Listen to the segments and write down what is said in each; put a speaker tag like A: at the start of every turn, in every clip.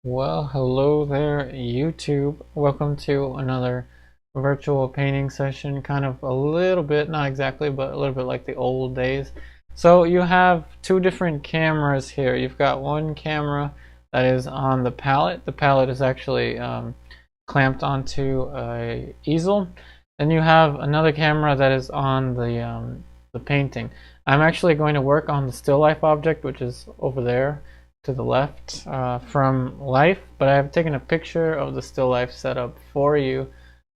A: Well, hello there, YouTube. Welcome to another virtual painting session, kind of a little bit, not exactly, but a little bit like the old days. So you have two different cameras here. You've got one camera that is on the palette. The palette is actually clamped onto a easel. Then you have another camera that is on the painting. I'm actually going to work on the still life object, which is over there to the left from life, but I've taken a picture of the still life setup for you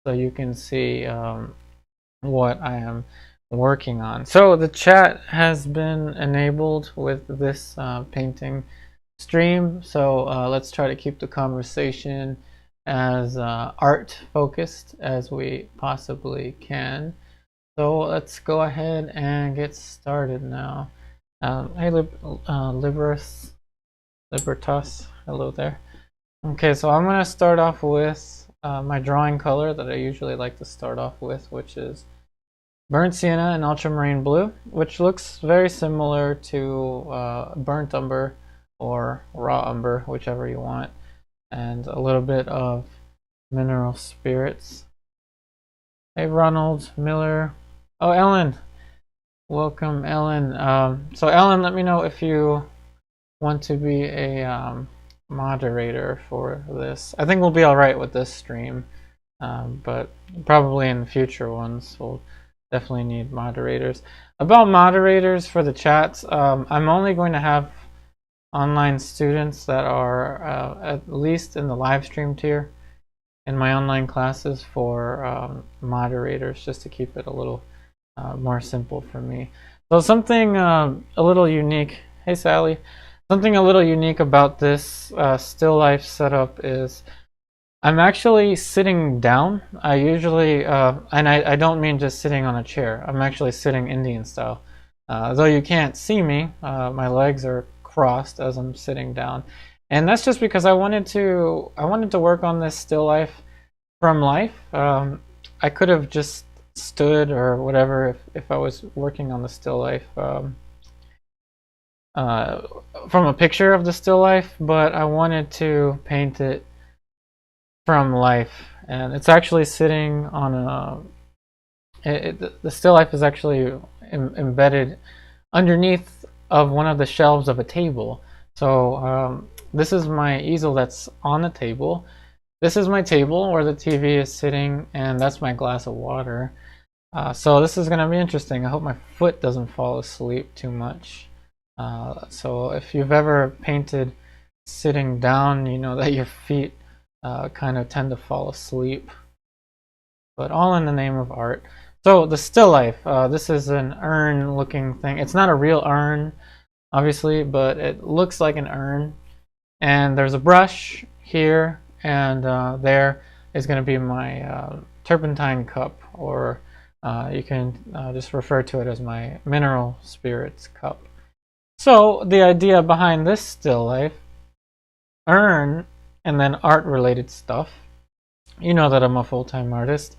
A: so you can see what I am working on. So the chat has been enabled with this painting stream, so let's try to keep the conversation as art focused as we possibly can. So let's go ahead and get started now. Hey Libertas, hello there. Okay, so I'm going to start off with my drawing color that I usually like to start off with, which is burnt sienna and ultramarine blue, which looks very similar to burnt umber or raw umber, whichever you want, and a little bit of mineral spirits. Hey Ronald Miller. Oh, Ellen. Welcome, Ellen. So Ellen, let me know if you want to be a moderator for this. I think we'll be all right with this stream, but probably in future ones we'll definitely need moderators. About moderators for the chats, I'm only going to have online students that are at least in the live stream tier in my online classes for moderators, just to keep it a little more simple for me. So something a little unique. Hey Sally. Something a little unique about this still life setup is I'm actually sitting down. I usually, and I don't mean just sitting on a chair. I'm actually sitting Indian style. Though you can't see me, my legs are crossed as I'm sitting down. And that's just because I wanted to work on this still life from life. I could have just stood or whatever if I was working on the still life. From a picture of the still life, but I wanted to paint it from life, and it's actually sitting on the still life is actually embedded underneath of one of the shelves of a table. So this is my easel that's on the table. This is my table where the TV is sitting, and that's my glass of water. So this is going to be interesting. I hope my foot doesn't fall asleep too much. So if you've ever painted sitting down, you know that your feet kind of tend to fall asleep. But all in the name of art. So the still life, this is an urn looking thing. It's not a real urn, obviously, but it looks like an urn. And there's a brush here, and there is going to be my turpentine cup, or you can just refer to it as my mineral spirits cup. So the idea behind this still life, urn, and then art related stuff, you know that I'm a full-time artist.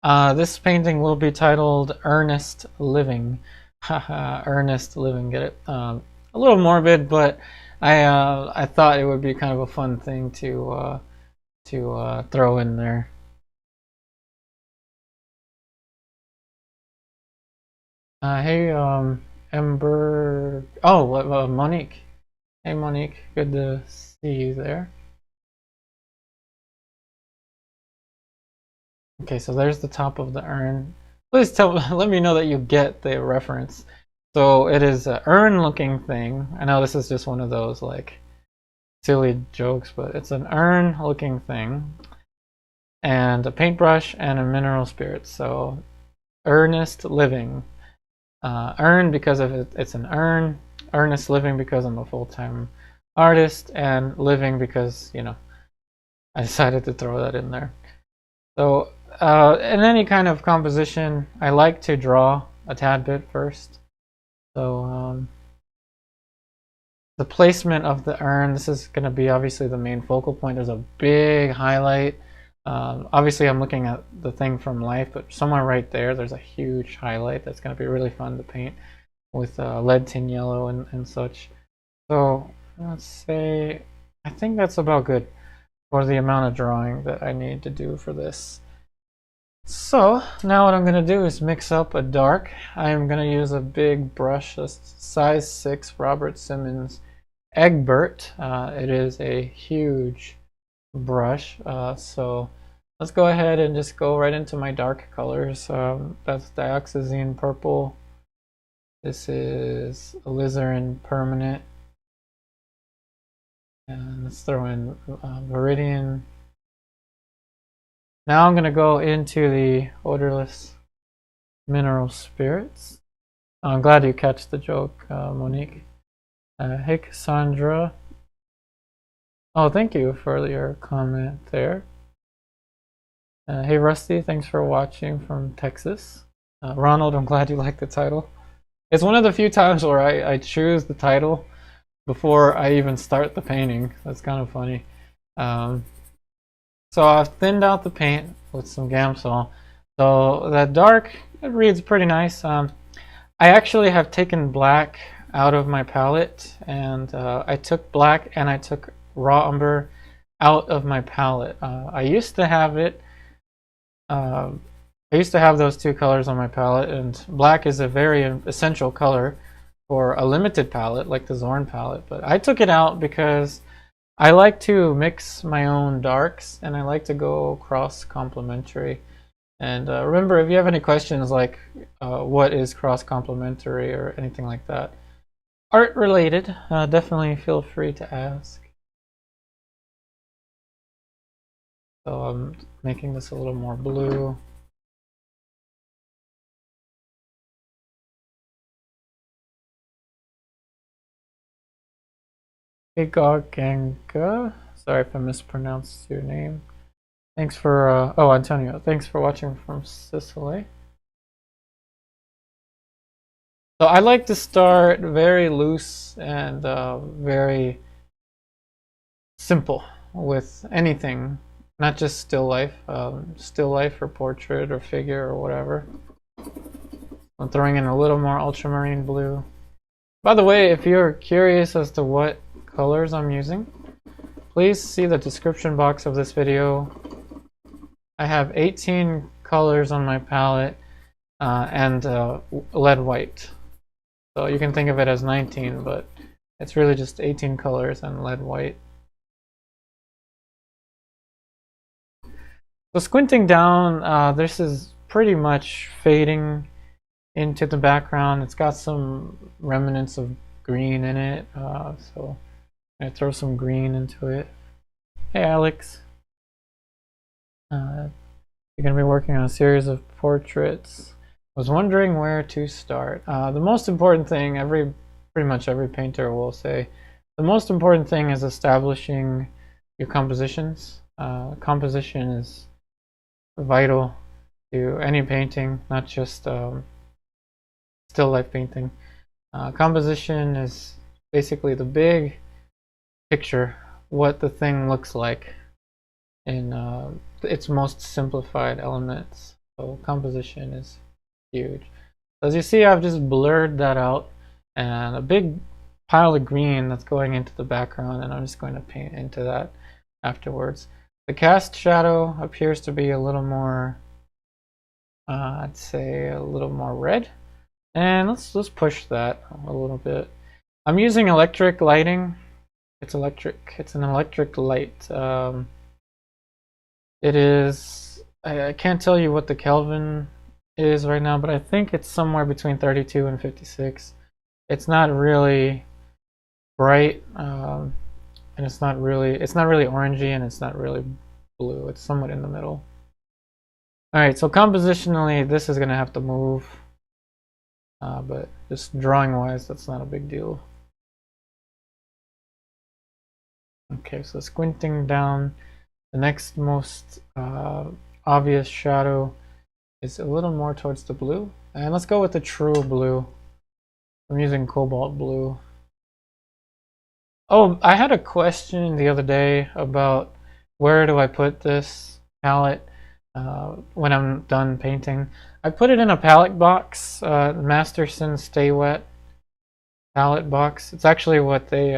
A: This painting will be titled Earnest Living. Haha, Earnest Living, get it? A little morbid, but I thought it would be kind of a fun thing to throw in there. Hey, Ember. Oh, Monique. Hey, Monique. Good to see you there. Okay, so there's the top of the urn. Please let me know that you get the reference. So it is an urn-looking thing. I know this is just one of those like silly jokes, but it's an urn-looking thing, and a paintbrush and a mineral spirit. So, earnest living. Urn because of it, it's an urn. Earnest living because I'm a full-time artist, and living because, you know, I decided to throw that in there. So in any kind of composition, I like to draw a tad bit first. So the placement of the urn, this is going to be obviously the main focal point. There's a big highlight. Obviously I'm looking at the thing from life, but somewhere right there, there's a huge highlight that's going to be really fun to paint with lead tin yellow and such. So let's say I think that's about good for the amount of drawing that I need to do for this. So now what I'm going to do is mix up a dark. I am going to use a big brush, a size 6 Robert Simmons Egbert. It is a huge brush, so let's go ahead and just go right into my dark colors. That's Dioxazine Purple. This is Alizarin Permanent. And let's throw in Viridian. Now I'm going to go into the odorless mineral spirits. I'm glad you catch the joke, Monique. Hey Cassandra. Oh, thank you for your comment there. Hey Rusty, thanks for watching from Texas. Ronald, I'm glad you liked the title. It's one of the few times where I choose the title before I even start the painting. That's kind of funny. So I've thinned out the paint with some Gamsol. So that dark, it reads pretty nice. I actually have taken black out of my palette, and I took black and I took raw umber out of my palette. I used to have it. I used to have those two colors on my palette, and black is a very essential color for a limited palette like the Zorn palette. But I took it out because I like to mix my own darks, and I like to go cross complementary. And remember, if you have any questions like what is cross complementary or anything like that, art related, definitely feel free to ask. So I'm making this a little more blue. Hey Ganga, sorry if I mispronounced your name. Thanks for, oh Antonio, thanks for watching from Sicily. So I like to start very loose and very simple with anything, not just still life or portrait or figure or whatever. I'm throwing in a little more ultramarine blue. By the way, if you're curious as to what colors I'm using, please see the description box of this video. I have 18 colors on my palette and lead white. So you can think of it as 19, but it's really just 18 colors and lead white. So squinting down, this is pretty much fading into the background. It's got some remnants of green in it, so I throw some green into it. Hey Alex, you're going to be working on a series of portraits. I was wondering where to start. The most important thing, pretty much every painter will say, the most important thing is establishing your compositions. Composition is vital to any painting, not just still life painting. Composition is basically the big picture, what the thing looks like in its most simplified elements. So composition is huge. As you see, I've just blurred that out, and a big pile of green that's going into the background, and I'm just going to paint into that afterwards. The cast shadow appears to be a little more, I'd say a little more red, and let's push that a little bit. I'm using electric lighting. It's electric. It's an electric light. It is. I can't tell you what the Kelvin is right now, but I think it's somewhere between 32 and 56. It's not really bright, and it's not really orangey, and it's not really blue. It's somewhat in the middle. All right, so compositionally, this is gonna have to move, but just drawing-wise, that's not a big deal. Okay, so squinting down, the next most obvious shadow is a little more towards the blue, and let's go with the true blue. I'm using Cobalt Blue. Oh, I had a question the other day about where do I put this palette when I'm done painting. I put it in a palette box, Masterson Stay Wet palette box. It's actually what they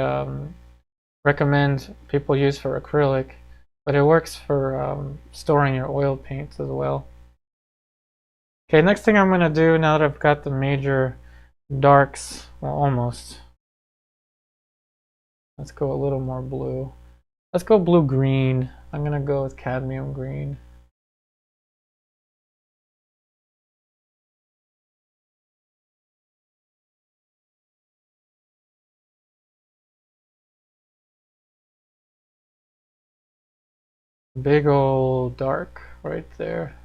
A: recommend people use for acrylic, but it works for storing your oil paints as well. Okay, next thing I'm going to do now that I've got the major darks, well, almost. Let's go a little more blue. Let's go blue-green. I'm going to go with cadmium green. Big old dark right there.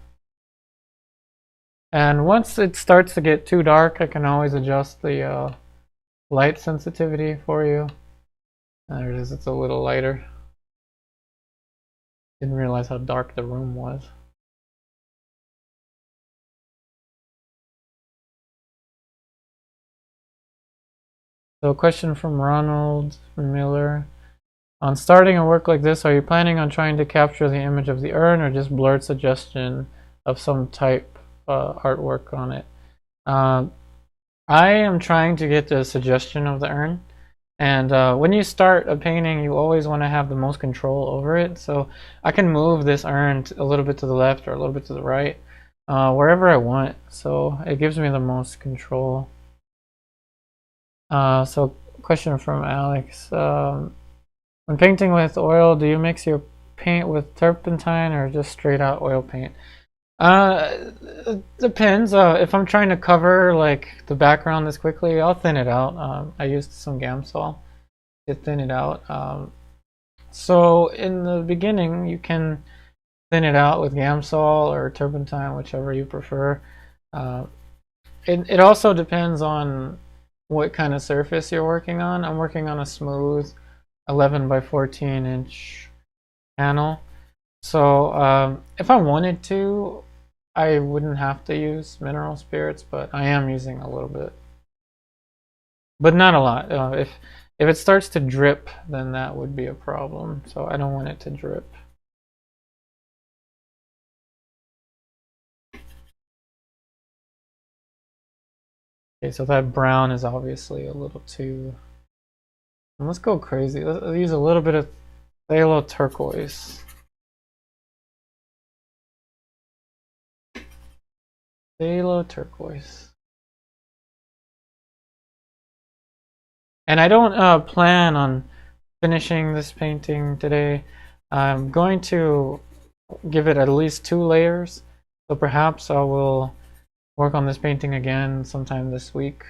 A: And once it starts to get too dark, I can always adjust the light sensitivity for you. There it is, it's a little lighter. Didn't realize how dark the room was. So a question from Ronald Miller. On starting a work like this, are you planning on trying to capture the image of the urn or just blurred suggestion of some type artwork on it? I am trying to get the suggestion of the urn. And when you start a painting, you always want to have the most control over it. So I can move this urn a little bit to the left or a little bit to the right, wherever I want. So it gives me the most control. So question from Alex. When painting with oil, do you mix your paint with turpentine or just straight out oil paint? It depends. If I'm trying to cover like the background this quickly, I'll thin it out. I used some Gamsol to thin it out. So in the beginning, you can thin it out with Gamsol or turpentine, whichever you prefer. It also depends on what kind of surface you're working on. I'm working on a smooth 11 by 14 inch panel. So if I wanted to, I wouldn't have to use mineral spirits, but I am using a little bit, but not a lot. If it starts to drip, then that would be a problem. So I don't want it to drip. Okay, so that brown is obviously a little too. And let's go crazy. Let's use a little bit of Pthalo Turquoise. Pthalo Turquoise. And I don't plan on finishing this painting today. I'm going to give it at least 2 layers. So perhaps I will work on this painting again sometime this week.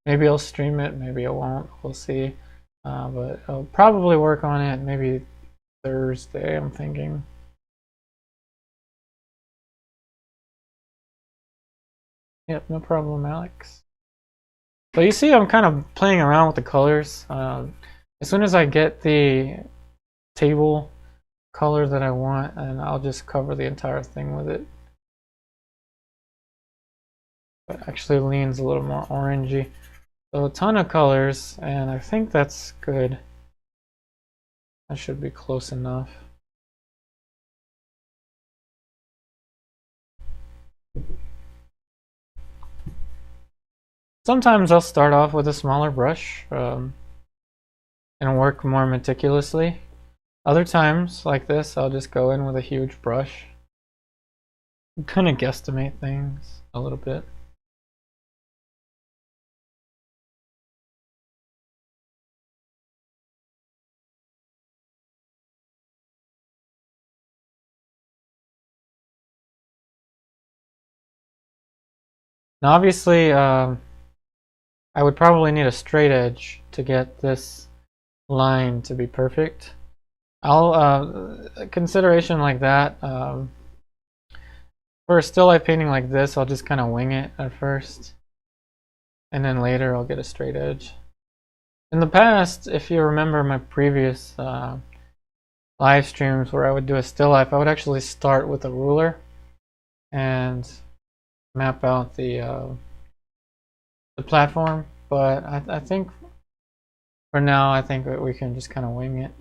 A: Maybe I'll stream it, maybe I won't. We'll see. But I'll probably work on it maybe Thursday, I'm thinking. Yep, no problem, Alex. So you see I'm kind of playing around with the colors. As soon as I get the table color that I want, and I'll just cover the entire thing with it. It actually leans a little more orangey. So a ton of colors, and I think that's good. That should be close enough. Sometimes I'll start off with a smaller brush and work more meticulously. Other times, like this, I'll just go in with a huge brush. Kind of guesstimate things a little bit. Now obviously, I would probably need a straight edge to get this line to be perfect. I'll consideration like that. For a still life painting like this, I'll just kind of wing it at first, and then later I'll get a straight edge. In the past, if you remember my previous live streams where I would do a still life, I would actually start with a ruler and map out the platform. But I think for now, I think we can just kind of wing it.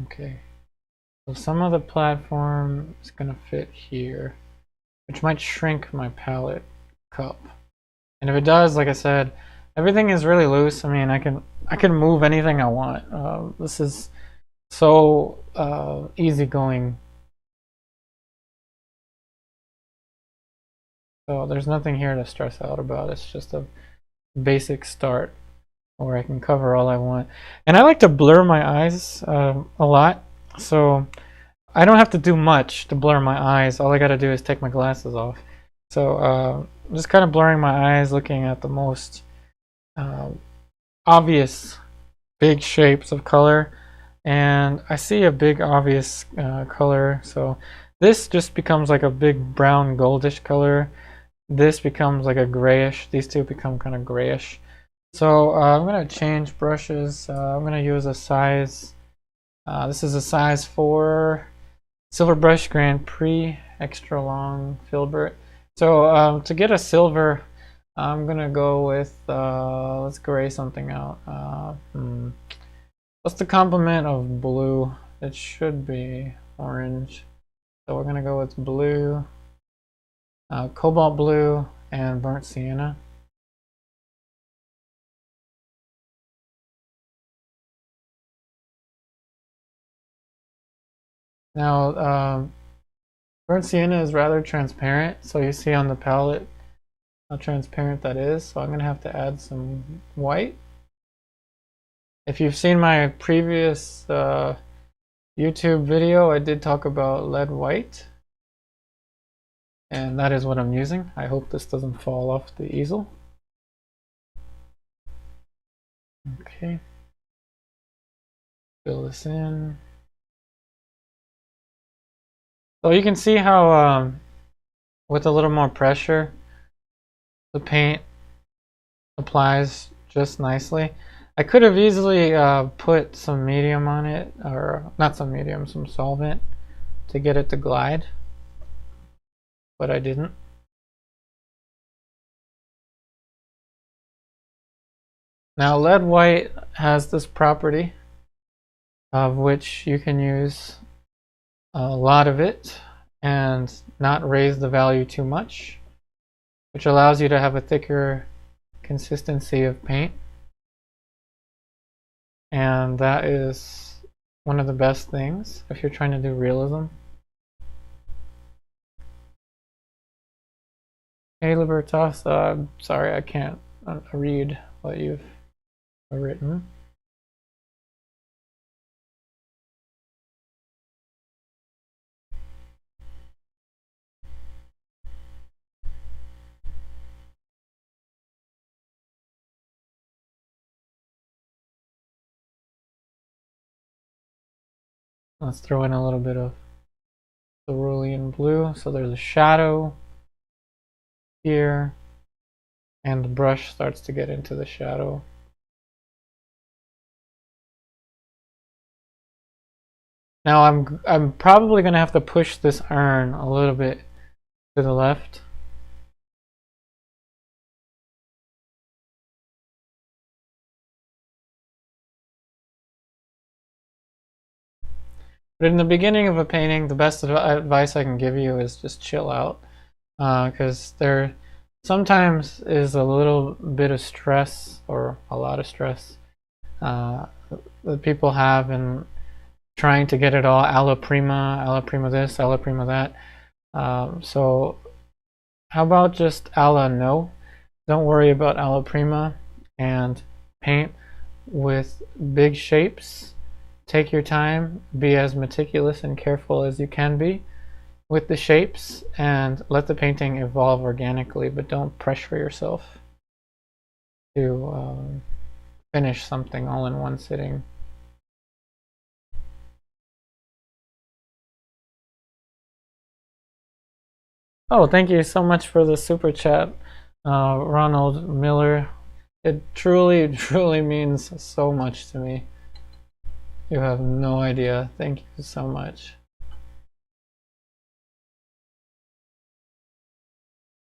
A: Okay, So some of the platform is going to fit here, which might shrink my palette cup. And if it does, like I said, everything is really loose. I mean, I can move anything I want. This is so easygoing. So there's nothing here to stress out about. It's just a basic start where I can cover all I want. And I like to blur my eyes a lot, so I don't have to do much to blur my eyes. All I got to do is take my glasses off. So just kind of blurring my eyes, looking at the most obvious big shapes of color, and I see a big obvious color. So this just becomes like a big brown goldish color. This becomes like a grayish. These two become kind of grayish. So I'm going to change brushes. I'm going to use a size, this is a size 4 Silver Brush Grand Prix extra long filbert. So to get a silver, I'm going to go with, let's gray something out. What's the complement of blue? It should be orange. So we're going to go with blue, Cobalt Blue, and Burnt Sienna. Now, Burnt Sienna is rather transparent, so you see on the palette how transparent that is. So I'm going to have to add some white. If you've seen my previous YouTube video, I did talk about lead white, and that is what I'm using. I hope this doesn't fall off the easel. Okay, fill this in. So you can see how with a little more pressure the paint applies just nicely. I could have easily put some medium on it, or not some medium, some solvent to get it to glide, but I didn't. Now lead white has this property of which you can use a lot of it and not raise the value too much, which allows you to have a thicker consistency of paint. And that is one of the best things if you're trying to do realism. Hey Libertas, I'm sorry I can't read what you've written. Let's throw in a little bit of Cerulean Blue. So there's a shadow here, and the brush starts to get into the shadow. Now I'm probably going to have to push this urn a little bit to the left. But in the beginning of a painting, the best advice I can give you is just chill out, because there sometimes is a little bit of stress, or a lot of stress, that people have in trying to get it all alla prima this, alla prima that. So how about just alla no? Don't worry about alla prima, and paint with big shapes. Take your time, be as meticulous and careful as you can be with the shapes, and let the painting evolve organically, but don't pressure yourself to finish something all in one sitting. Oh, thank you so much for the super chat, Ronald Miller. It truly, truly means so much to me. You have no idea. Thank you so much.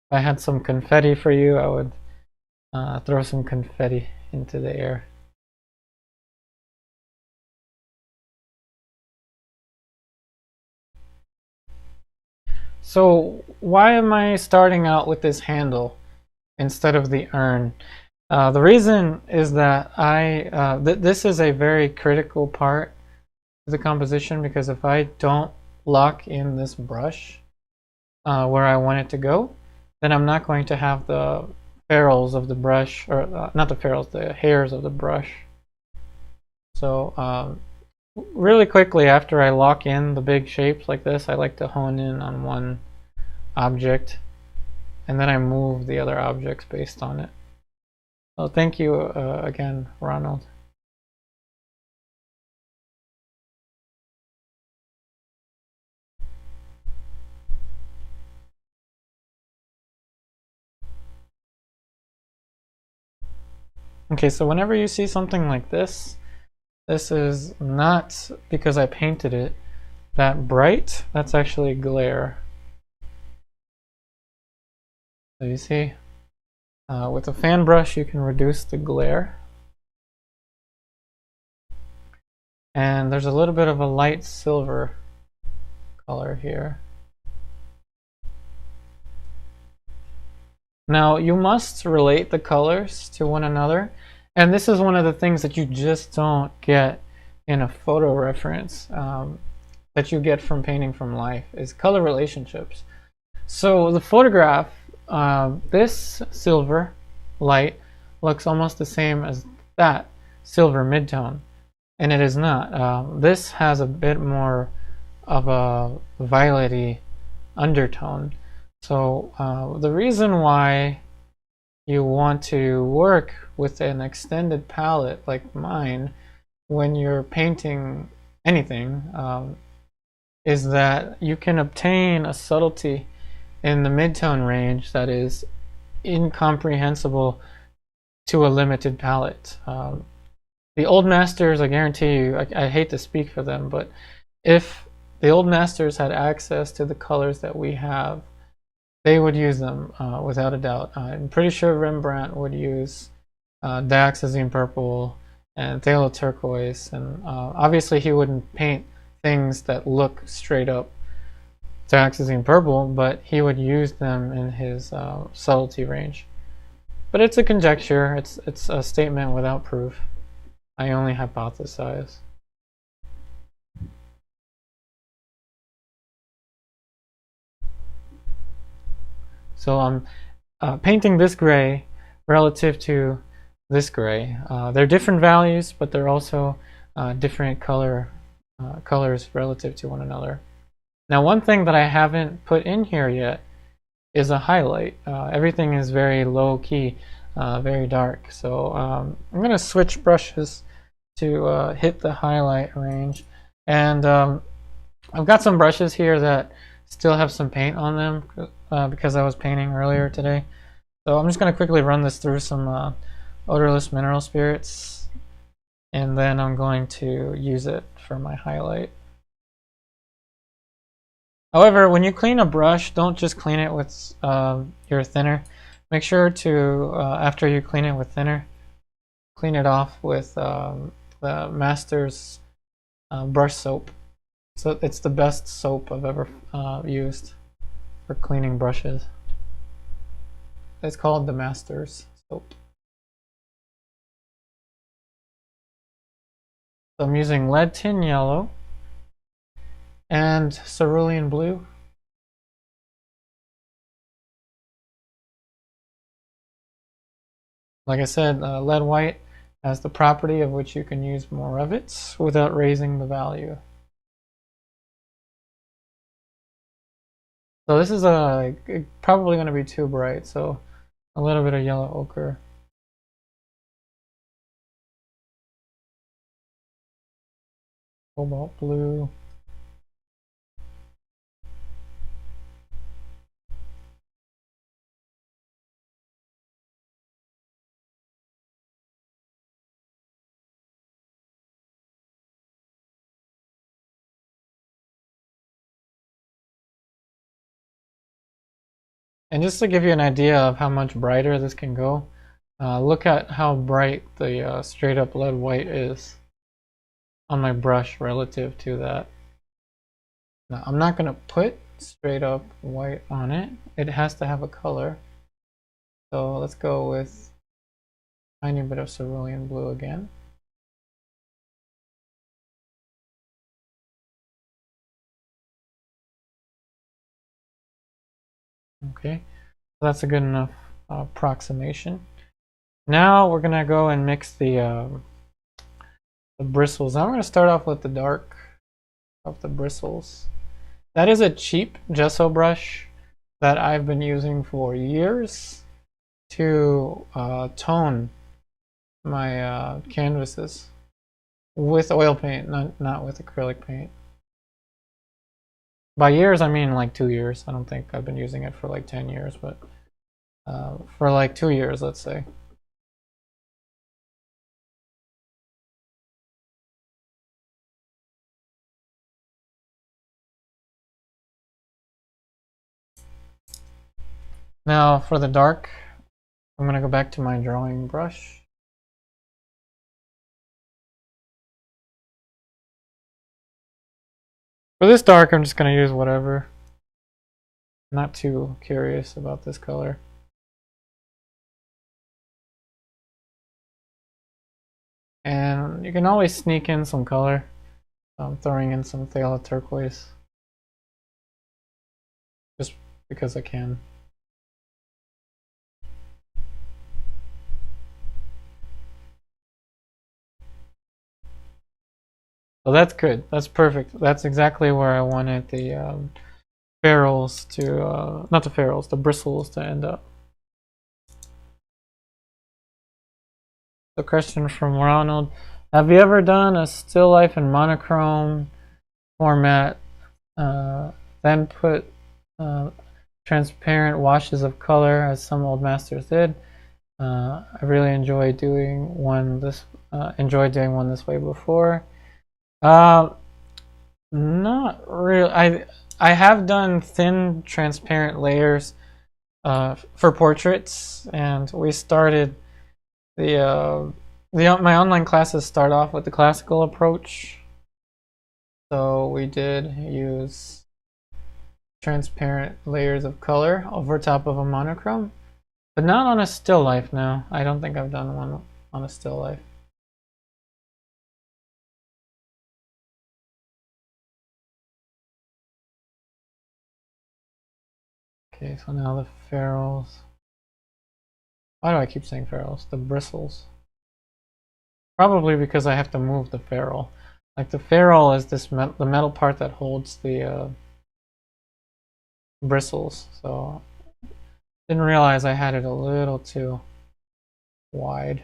A: If I had some confetti for you, I would throw some confetti into the air. So why am I starting out with this handle instead of the urn? The reason is that this is a very critical part of the composition, because if I don't lock in this brush where I want it to go, then I'm not going to have the ferrules of the brush, or not the ferrules, the hairs of the brush. So really quickly after I lock in the big shapes like this, I like to hone in on one object, and then I move the other objects based on it. Well, thank you again, Ronald. Okay, so whenever you see something like this is not because I painted it that bright. That's actually glare. So you see, with a fan brush you can reduce the glare. And there's a little bit of a light silver color here. Now you must relate the colors to one another, and this is one of the things that you just don't get in a photo reference that you get from painting from life, is color relationships. So the photograph, this silver light looks almost the same as that silver midtone, and it is not. This has a bit more of a violet-y undertone. So the reason why you want to work with an extended palette like mine when you're painting anything is that you can obtain a subtlety in the midtone range that is incomprehensible to a limited palette. The old masters, I guarantee you, I hate to speak for them, but if the old masters had access to the colors that we have, they would use them without a doubt. I'm pretty sure Rembrandt would use Dioxazine purple and Pthalo turquoise, and obviously he wouldn't paint things that look straight up Dioxazine purple, but he would use them in his subtlety range. But it's a conjecture. It's a statement without proof. I only hypothesize. So I'm painting this gray relative to this gray. They're different values, but they're also different colors relative to one another. Now, one thing that I haven't put in here yet is a highlight. Everything is very low key, very dark. So I'm going to switch brushes to hit the highlight range. And I've got some brushes here that still have some paint on them because I was painting earlier today. So I'm just going to quickly run this through some odorless mineral spirits, and then I'm going to use it for my highlight. However, when you clean a brush, don't just clean it with your thinner. Make sure to, after you clean it with thinner, clean it off with the Master's brush soap. So it's the best soap I've ever used for cleaning brushes. It's called the Master's soap. So I'm using lead tin yellow and cerulean blue. Like I said, lead white has the property of which you can use more of it without raising the value. So this is probably going to be too bright, so a little bit of yellow ochre. Cobalt blue. And just to give you an idea of how much brighter this can go, look at how bright the straight up lead white is on my brush relative to that. Now, I'm not going to put straight up white on it. It has to have a color. So let's go with a tiny bit of Cerulean Blue again. Okay, so that's a good enough approximation. Now we're gonna go and mix the bristles. I'm gonna start off with the dark of the bristles. That is a cheap gesso brush that I've been using for years to tone my canvases with oil paint, not with acrylic paint. By years, I mean like 2 years. I don't think I've been using it for like 10 years, but for like 2 years, let's say. Now for the dark, I'm gonna go back to my drawing brush. For this dark, I'm just gonna use whatever. Not too curious about this color. And you can always sneak in some color. I'm throwing in some Pthalo Turquoise. Just because I can. So that's good. That's perfect. That's exactly where I wanted the ferrules to, not the ferrules, the bristles to end up. The question from Ronald: have you ever done a still life in monochrome format, then put transparent washes of color as some old masters did? I really enjoyed doing one this way before. Not really. I have done thin transparent layers for portraits, and we started my online classes start off with the classical approach. So we did use transparent layers of color over top of a monochrome, but not on a still life. No, I don't think I've done one on a still life. Okay, so now the ferrules. Why do I keep saying ferrules? The bristles. Probably because I have to move the ferrule. Like the ferrule is the metal part that holds the bristles. So didn't realize I had it a little too wide.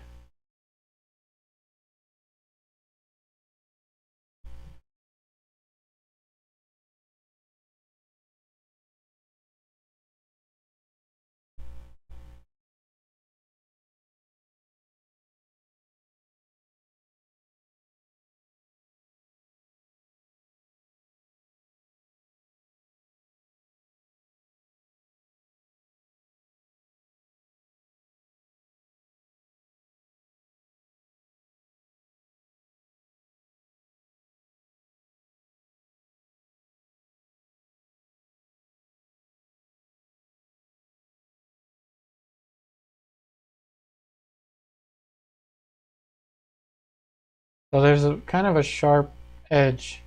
A: So there's a kind of a sharp edge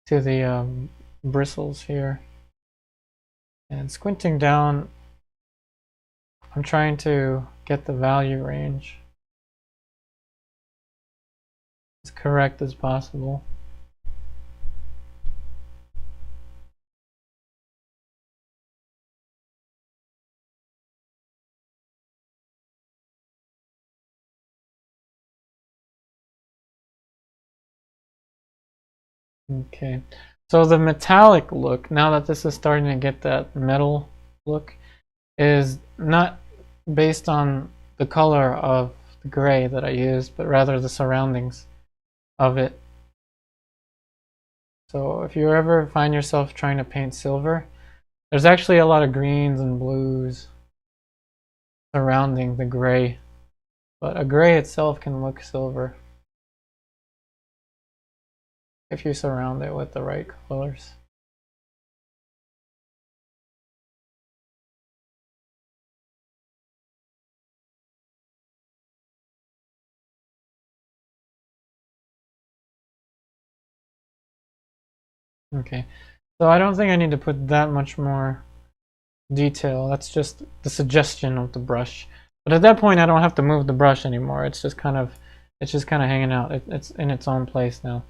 A: to the bristles here. And squinting down, I'm trying to get the value range as correct as possible. Okay, so the metallic look, now that this is starting to get that metal look, is not based on the color of the gray that I used, but rather the surroundings of it. So if you ever find yourself trying to paint silver, there's actually a lot of greens and blues surrounding the gray, but a gray itself can look silver if you surround it with the right colors. Okay, so I don't think I need to put that much more detail. That's just the suggestion of the brush. But at that point, I don't have to move the brush anymore. It's just kind of hanging out. It's in its own place now.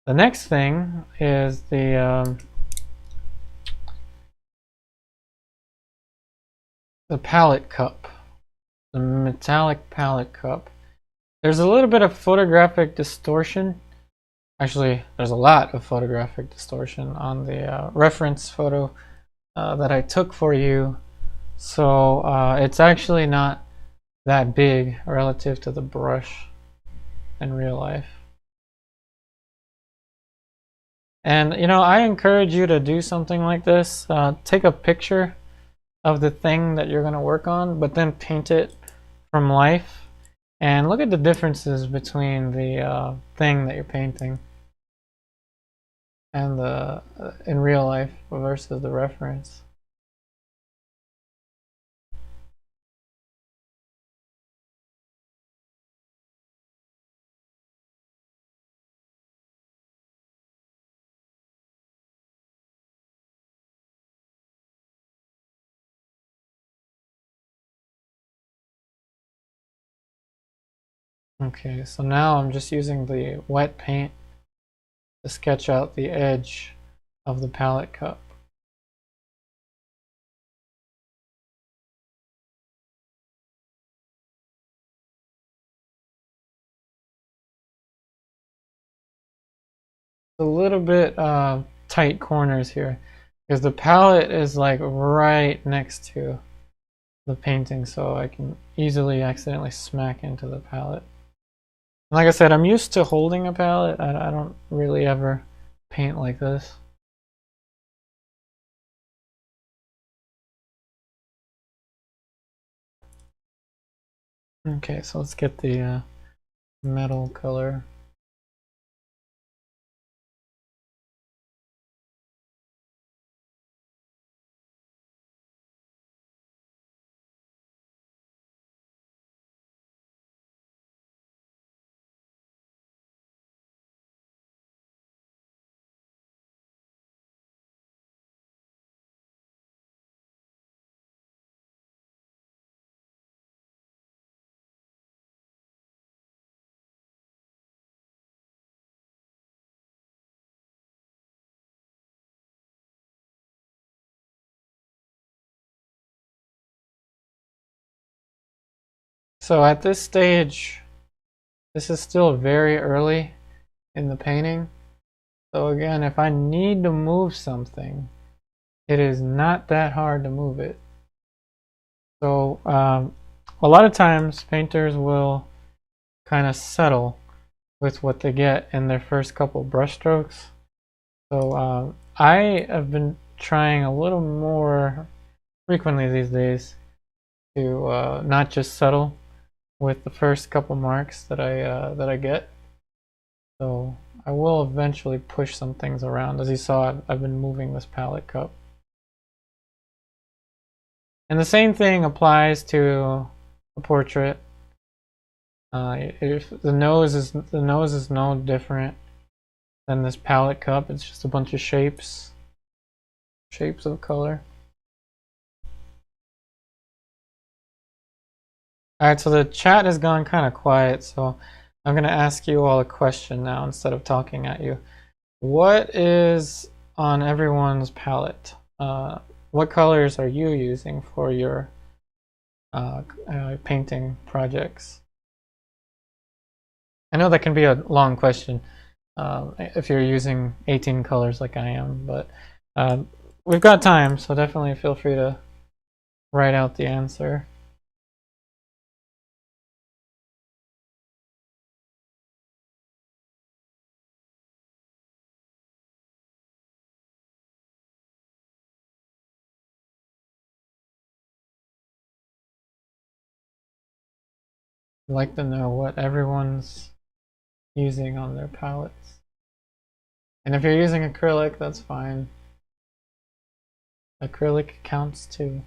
A: The next thing is the palette cup, the metallic palette cup. There's a little bit of photographic distortion. Actually, there's a lot of photographic distortion on the reference photo that I took for you. So it's actually not that big relative to the brush in real life. And you know, I encourage you to do something like this. Take a picture of the thing that you're going to work on, but then paint it from life. And look at the differences between the thing that you're painting and the in real life versus the reference. Okay, so now I'm just using the wet paint to sketch out the edge of the palette cup. A little bit tight corners here because the palette is like right next to the painting, so I can easily accidentally smack into the palette. Like I said, I'm used to holding a palette. I don't really ever paint like this. Okay, so let's get the metal color. So at this stage, this is still very early in the painting. So again, if I need to move something, it is not that hard to move it. So a lot of times painters will kind of settle with what they get in their first couple brush strokes. So I have been trying a little more frequently these days to not just settle with the first couple marks that I get. So I will eventually push some things around. As you saw, I've been moving this palette cup. And the same thing applies to a portrait. If the nose is no different than this palette cup. It's just a bunch of shapes of color. Alright, so the chat has gone kind of quiet, so I'm going to ask you all a question now instead of talking at you. What is on everyone's palette? What colors are you using for your painting projects? I know that can be a long question if you're using 18 colors like I am, but we've got time, so definitely feel free to write out the answer. I'd like to know what everyone's using on their palettes. And if you're using acrylic, that's fine. Acrylic counts too.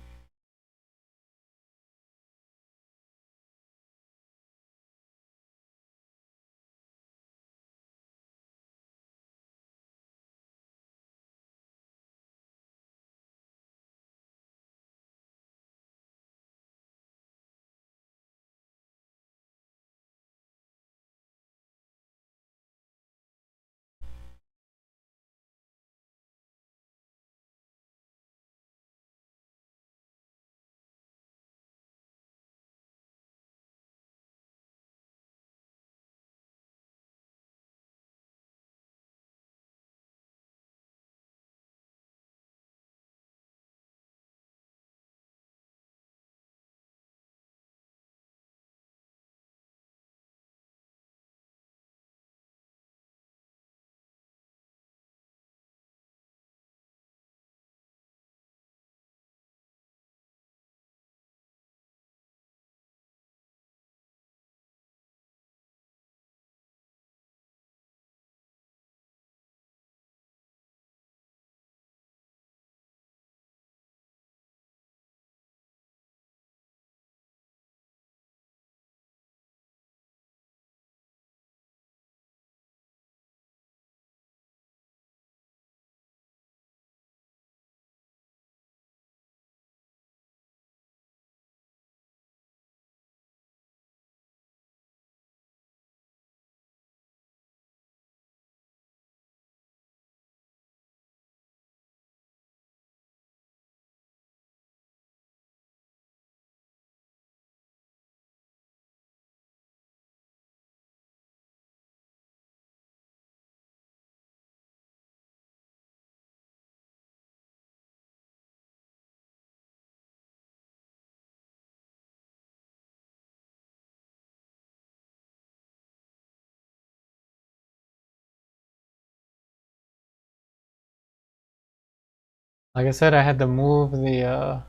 A: Like I said, I had to move the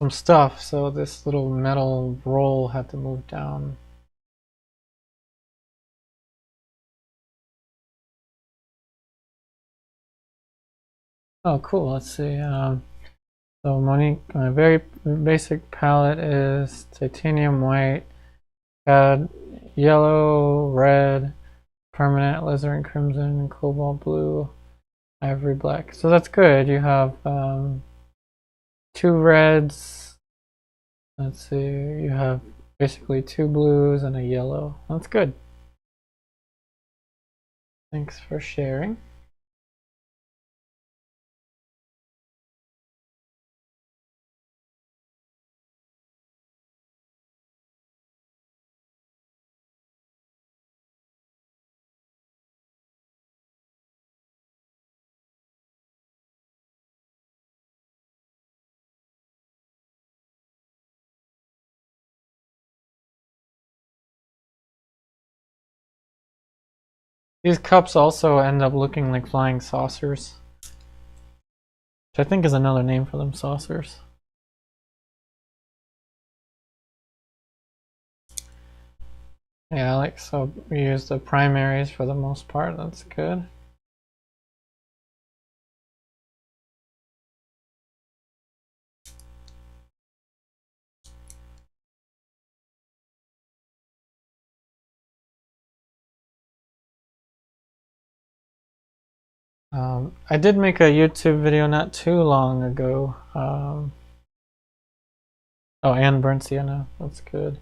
A: some stuff, so this little metal roll had to move down. Oh, cool. Let's see. So Monique, my very basic palette is titanium white, cad yellow, red, permanent, alizarin crimson, cobalt blue, ivory black. So that's good. You have two reds. Let's see. You have basically two blues and a yellow. That's good. Thanks for sharing. These cups also end up looking like flying saucers, which I think is another name for them, saucers. Yeah, like so we use the primaries for the most part. That's good. I did make a YouTube video not too long ago. Oh, and burnt sienna. That's good.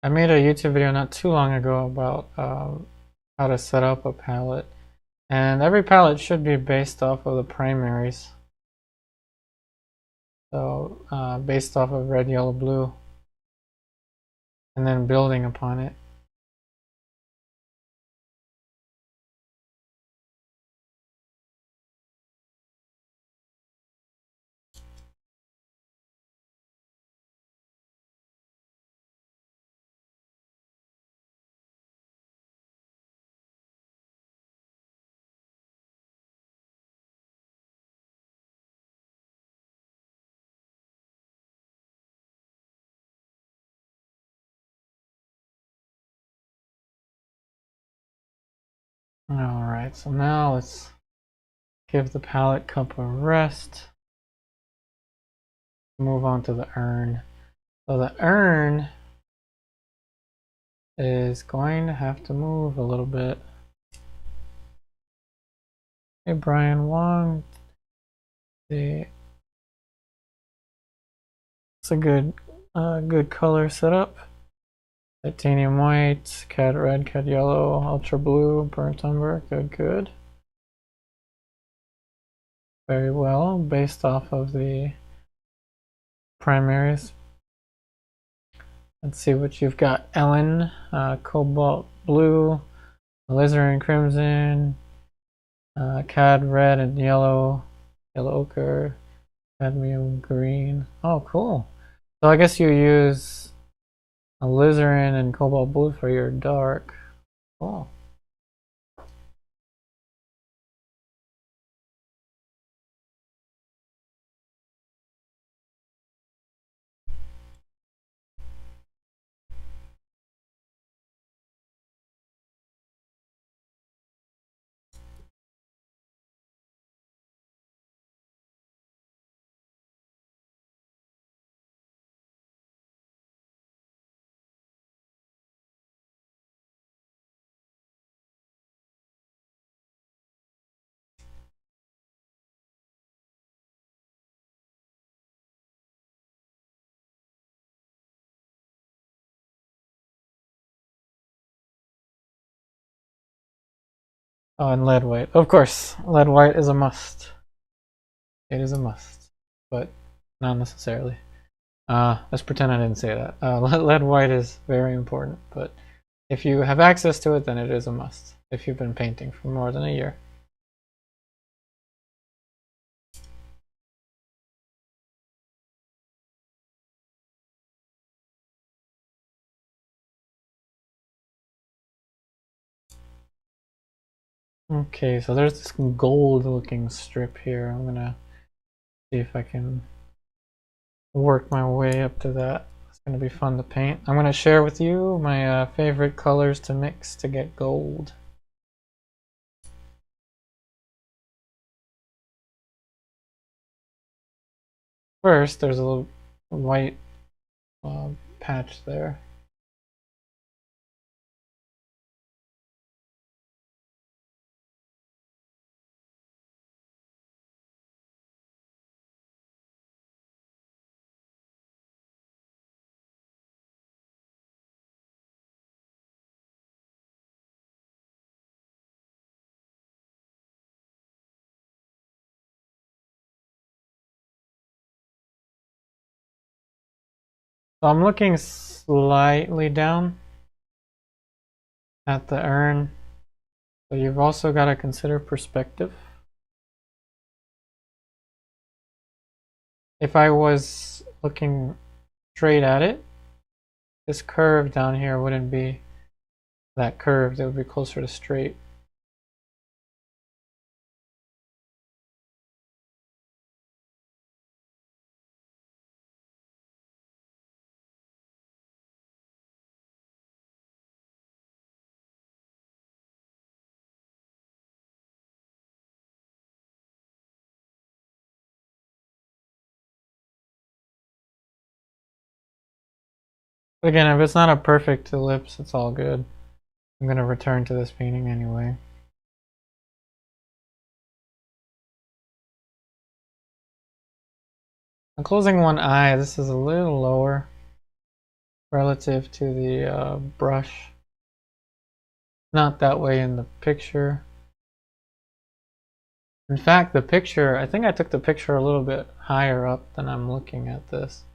A: I made a YouTube video not too long ago about how to set up a palette. And every palette should be based off of the primaries. So based off of red, yellow, blue. And then building upon it. Alright, so now let's give the palette cup a rest. Move on to the urn. So the urn is going to have to move a little bit. Hey Brian Wong, it's a good color setup. Titanium white, cad red, cad yellow, ultra blue, burnt umber. Good. Very well, based off of the primaries. Let's see what you've got. Ellen, cobalt blue, alizarin crimson, cad red and yellow, yellow ochre, cadmium green. Oh, cool. So I guess you use alizarin and cobalt blue for your dark. Cool. Oh, and lead white. Of course, lead white is a must. It is a must, but not necessarily. Let's pretend I didn't say that. Lead white is very important, but if you have access to it, then it is a must. If you've been painting for more than a year. Okay, so there's this gold looking strip here. I'm gonna See if I can work my way up to that. It's going to be fun to paint. I'm going to share with you my favorite colors to mix to get gold. First, there's a little white patch there. So I'm looking slightly down at the urn, but you've also got to consider perspective. If I was looking straight at it, this curve down here wouldn't be that curved, it would be closer to straight. Again, if it's not a perfect ellipse, it's all good. I'm going to return to this painting anyway. I'm closing one eye. This is a little lower relative to the brush. Not that way in the picture. In fact, the picture, I think I took the picture a little bit higher up than I'm looking at this.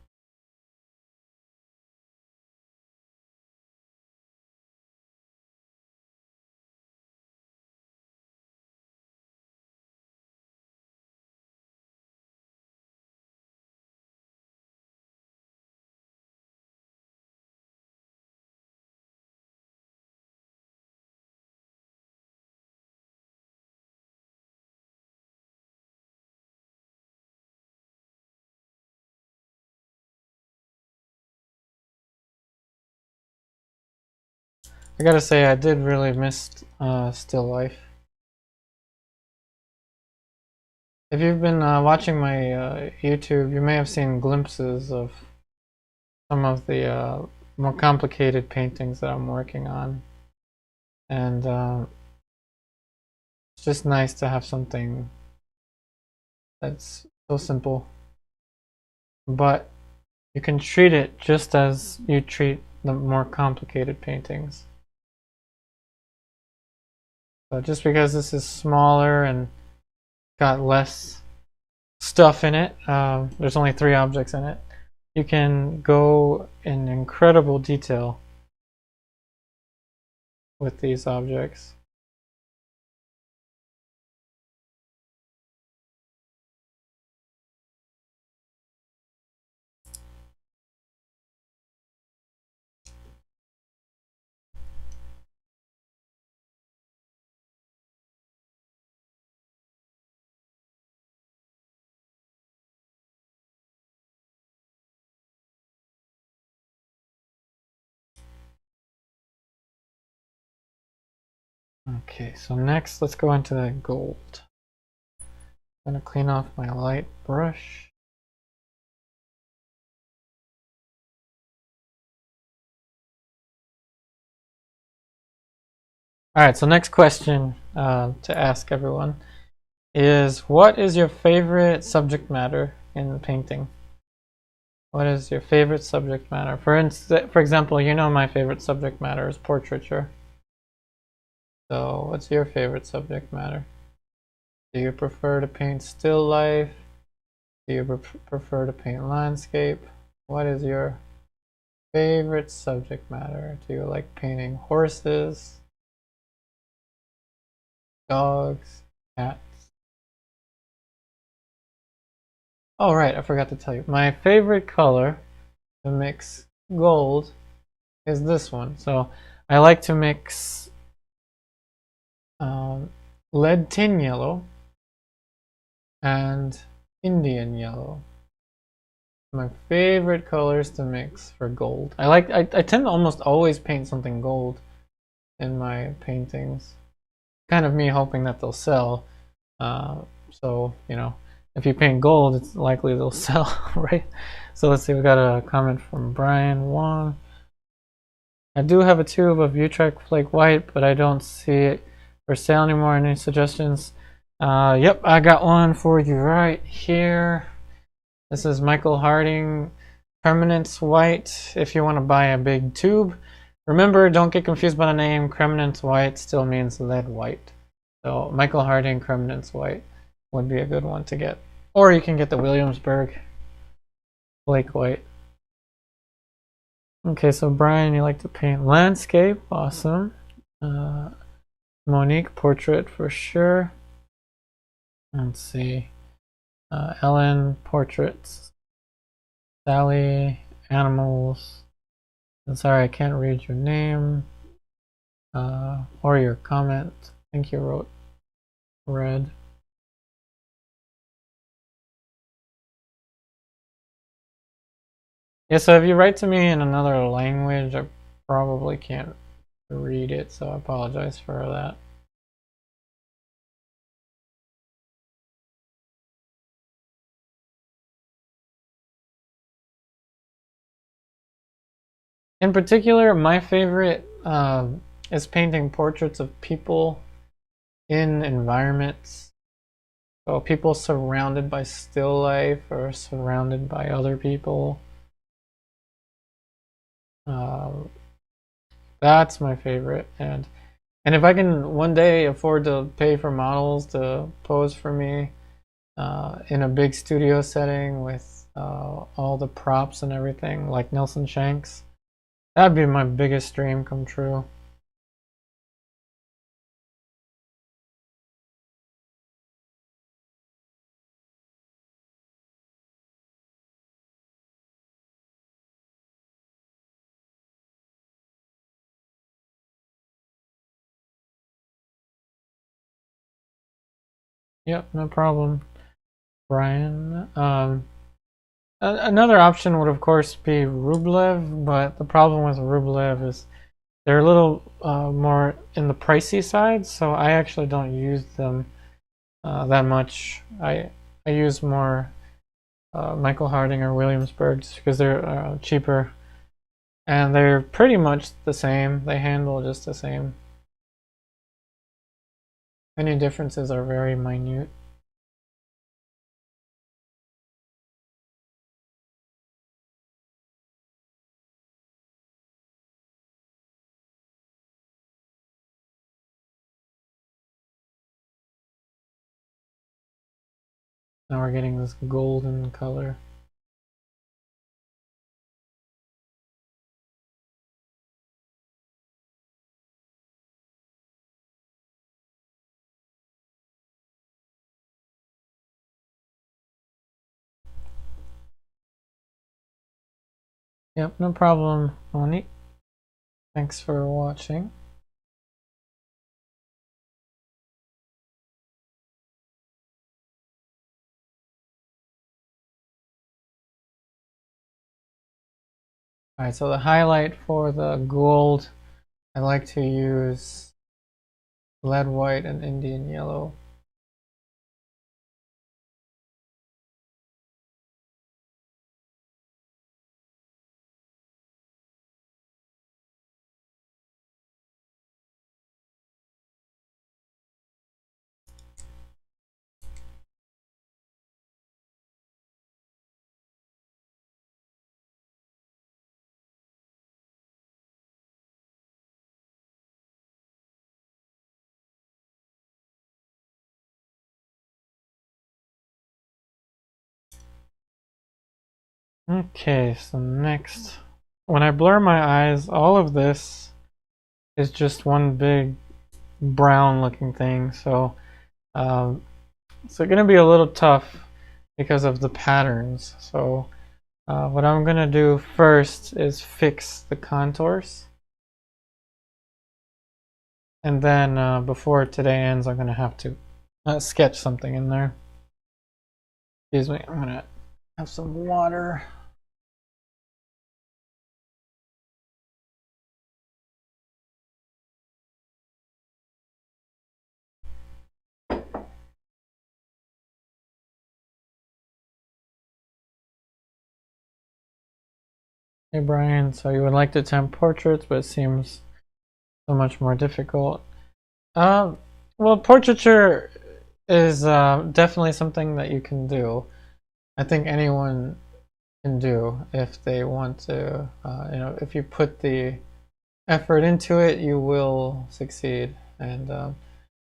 A: I gotta say, I did really miss still life. If you've been watching my YouTube, you may have seen glimpses of some of the more complicated paintings that I'm working on. And it's just nice to have something that's so simple. But you can treat it just as you treat the more complicated paintings. So just because this is smaller and got less stuff in it, there's only 3 objects in it, you can go in incredible detail with these objects. Okay, so next let's go into the gold. I'm going to clean off my light brush. Alright, so next question to ask everyone is, what is your favorite subject matter in painting? What is your favorite subject matter? For example, you know my favorite subject matter is portraiture. So what's your favorite subject matter? Do you prefer to paint still life? Do you prefer to paint landscape? What is your favorite subject matter? Do you like painting horses, dogs, cats? Oh right, I forgot to tell you. My favorite color to mix gold is this one. So I like to mix lead tin yellow and Indian yellow. My favorite colors to mix for gold. I tend to almost always paint something gold in my paintings. Kind of me hoping that they'll sell. So, you know, if you paint gold, it's likely they'll sell, right? So let's see, we got a comment from Brian Wong. I do have a tube of Utrecht Flake White, but I don't see it for sale anymore. Any suggestions? Yep, I got one for you right here. This is Michael Harding Permanence White if you want to buy a big tube. Remember, don't get confused by the name. Permanence White still means lead white. So Michael Harding Permanence White would be a good one to get. Or you can get the Williamsburg Flake White. Okay, so Brian, you like to paint landscape. Awesome. Monique, portrait for sure. Let's see. Ellen, portraits. Sally, animals. I'm sorry, I can't read your name or your comment. I think you wrote red. Yeah, so if you write to me in another language, I probably can't read it, so I apologize for that. In particular, my favorite is painting portraits of people in environments. So people surrounded by still life or surrounded by other people. That's my favorite. And if I can one day afford to pay for models to pose for me in a big studio setting with all the props and everything, like Nelson Shanks, that'd be my biggest dream come true. Yep, no problem, Brian. Another option would, of course, be Rublev, but the problem with Rublev is they're a little more in the pricey side, so I actually don't use them that much. I use more Michael Harding or Williamsburg just because they're cheaper, and they're pretty much the same. They handle just the same. Any differences are very minute. Now we're getting this golden color. Yep, no problem, Monique. Thanks for watching. Alright, so the highlight for the gold, I like to use lead white and Indian yellow. Okay, so next, when I blur my eyes, all of this is just one big brown looking thing, so it's gonna be a little tough because of the patterns. So what I'm gonna do first is fix the contours, and then before today ends, I'm gonna have to sketch something in there. Excuse me, I'm gonna have some water. Hey Brian, so you would like to attempt portraits, but it seems so much more difficult. Well, portraiture is definitely something that you can do. I think anyone can do if they want to. If you put the effort into it, you will succeed. And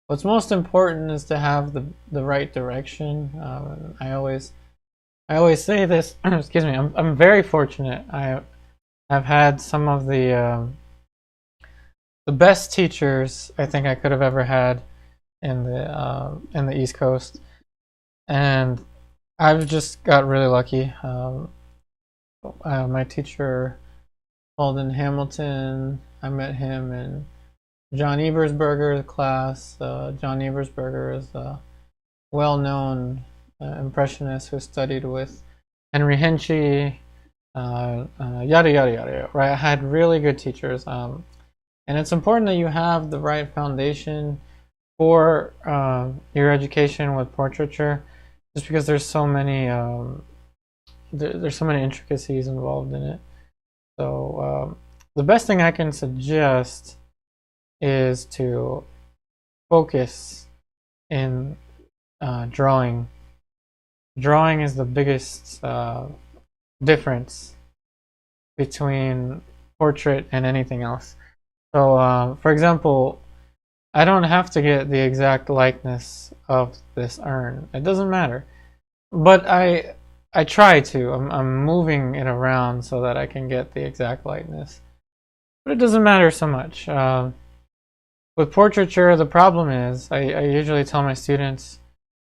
A: what's most important is to have the right direction. I always say this. Excuse me. I'm very fortunate. I've had some of the best teachers I think I could have ever had in the East Coast, and I've just got really lucky. My teacher, Alden Hamilton, I met him in John Ebersberger's class. John Ebersberger is a well-known impressionist who studied with Henry Henchy, yada yada yada. Right, I had really good teachers, and it's important that you have the right foundation for your education with portraiture, just because there's so many there's so many intricacies involved in it. So the best thing I can suggest is to focus in drawing. Drawing is the biggest difference between portrait and anything else. So, for example, I don't have to get the exact likeness of this urn. It doesn't matter. But I try to. I'm moving it around so that I can get the exact likeness. But it doesn't matter so much. With portraiture, the problem is, I usually tell my students,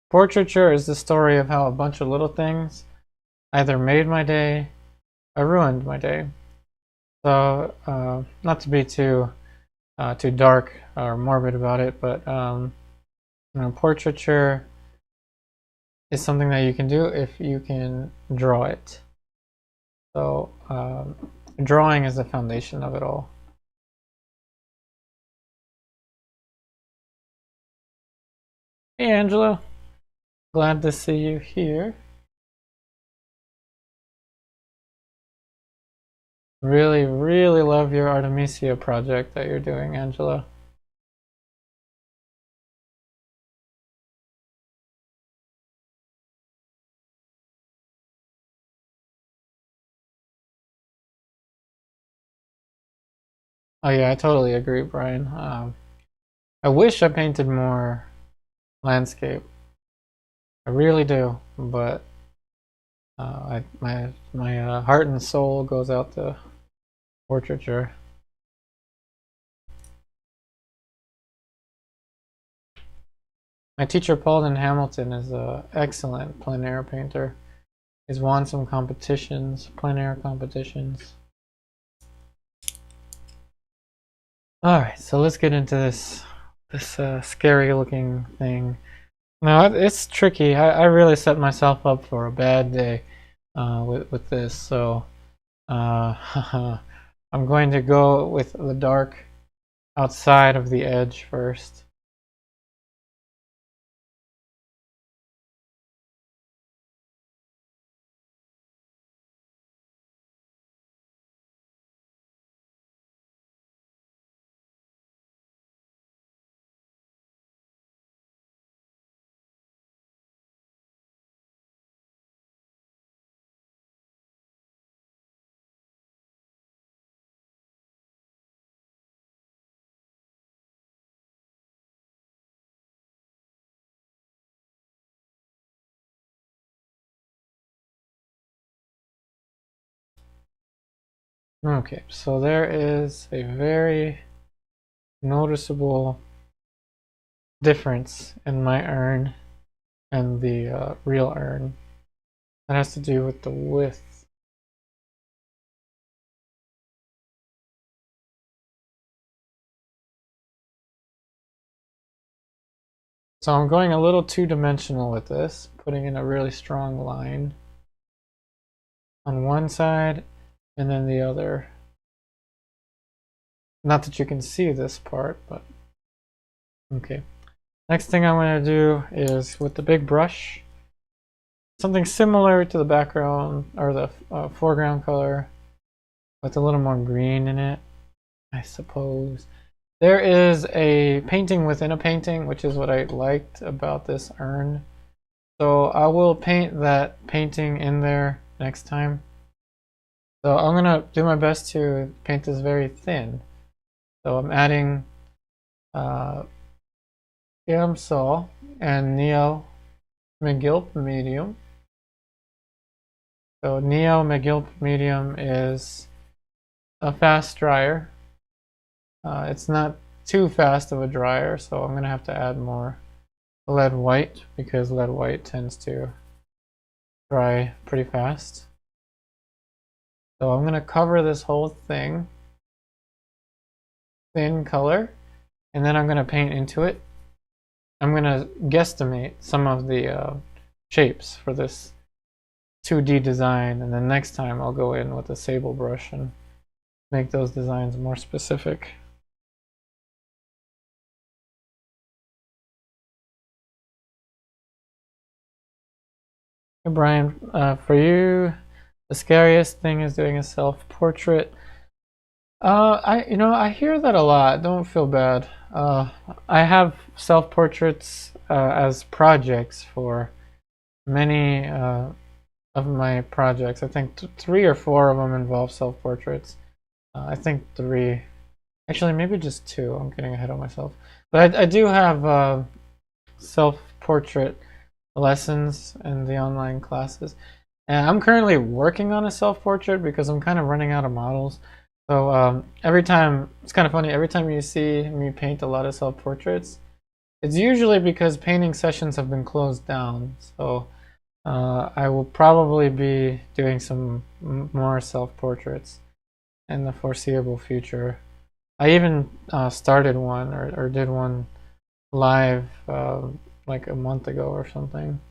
A: portraiture is the story of how a bunch of little things either made my day or ruined my day. So, not to be too dark or morbid about it, but portraiture is something that you can do if you can draw it. So, drawing is the foundation of it all. Hey, Angelo. Glad to see you here. Really, really love your Artemisia project that you're doing, Angelo. Oh yeah, I totally agree, Brian. I wish I painted more landscape. I really do, but my heart and soul goes out to portraiture. My teacher, Paulden Hamilton, is an excellent plein air painter. He's won some competitions, plein air competitions. Alright, so let's get into this scary looking thing. No, it's tricky. I really set myself up for a bad day with this. So I'm going to go with the dark outside of the edge first. Okay, so there is a very noticeable difference in my urn and the real urn. That has to do with the width. So I'm going a little two-dimensional with this, putting in a really strong line on one side and then the other. Not that you can see this part, but okay. Next thing I'm going to do is with the big brush, something similar to the background or the foreground color with a little more green in it, I suppose. There is a painting within a painting, which is what I liked about this urn. So I will paint that painting in there next time. So I'm going to do my best to paint this very thin. So I'm adding Gamsol and Neo-Megilp medium. So Neo-Megilp medium is a fast dryer. It's not too fast of a dryer, so I'm going to have to add more lead white because lead white tends to dry pretty fast. So I'm going to cover this whole thing thin color, and then I'm going to paint into it. I'm going to guesstimate some of the shapes for this 2D design, and then next time I'll go in with a Sable brush and make those designs more specific. Hey Brian, for you, the scariest thing is doing a self-portrait. I hear that a lot. Don't feel bad. I have self-portraits as projects for many of my projects. I think 3 or 4 of them involve self-portraits. I think 3, actually maybe just 2. I'm getting ahead of myself. But I do have self-portrait lessons in the online classes. And I'm currently working on a self-portrait because I'm kind of running out of models. So every time, it's kind of funny, every time you see me paint a lot of self-portraits, it's usually because painting sessions have been closed down. So I will probably be doing some more self-portraits in the foreseeable future. I even started one or did one live like a month ago or something.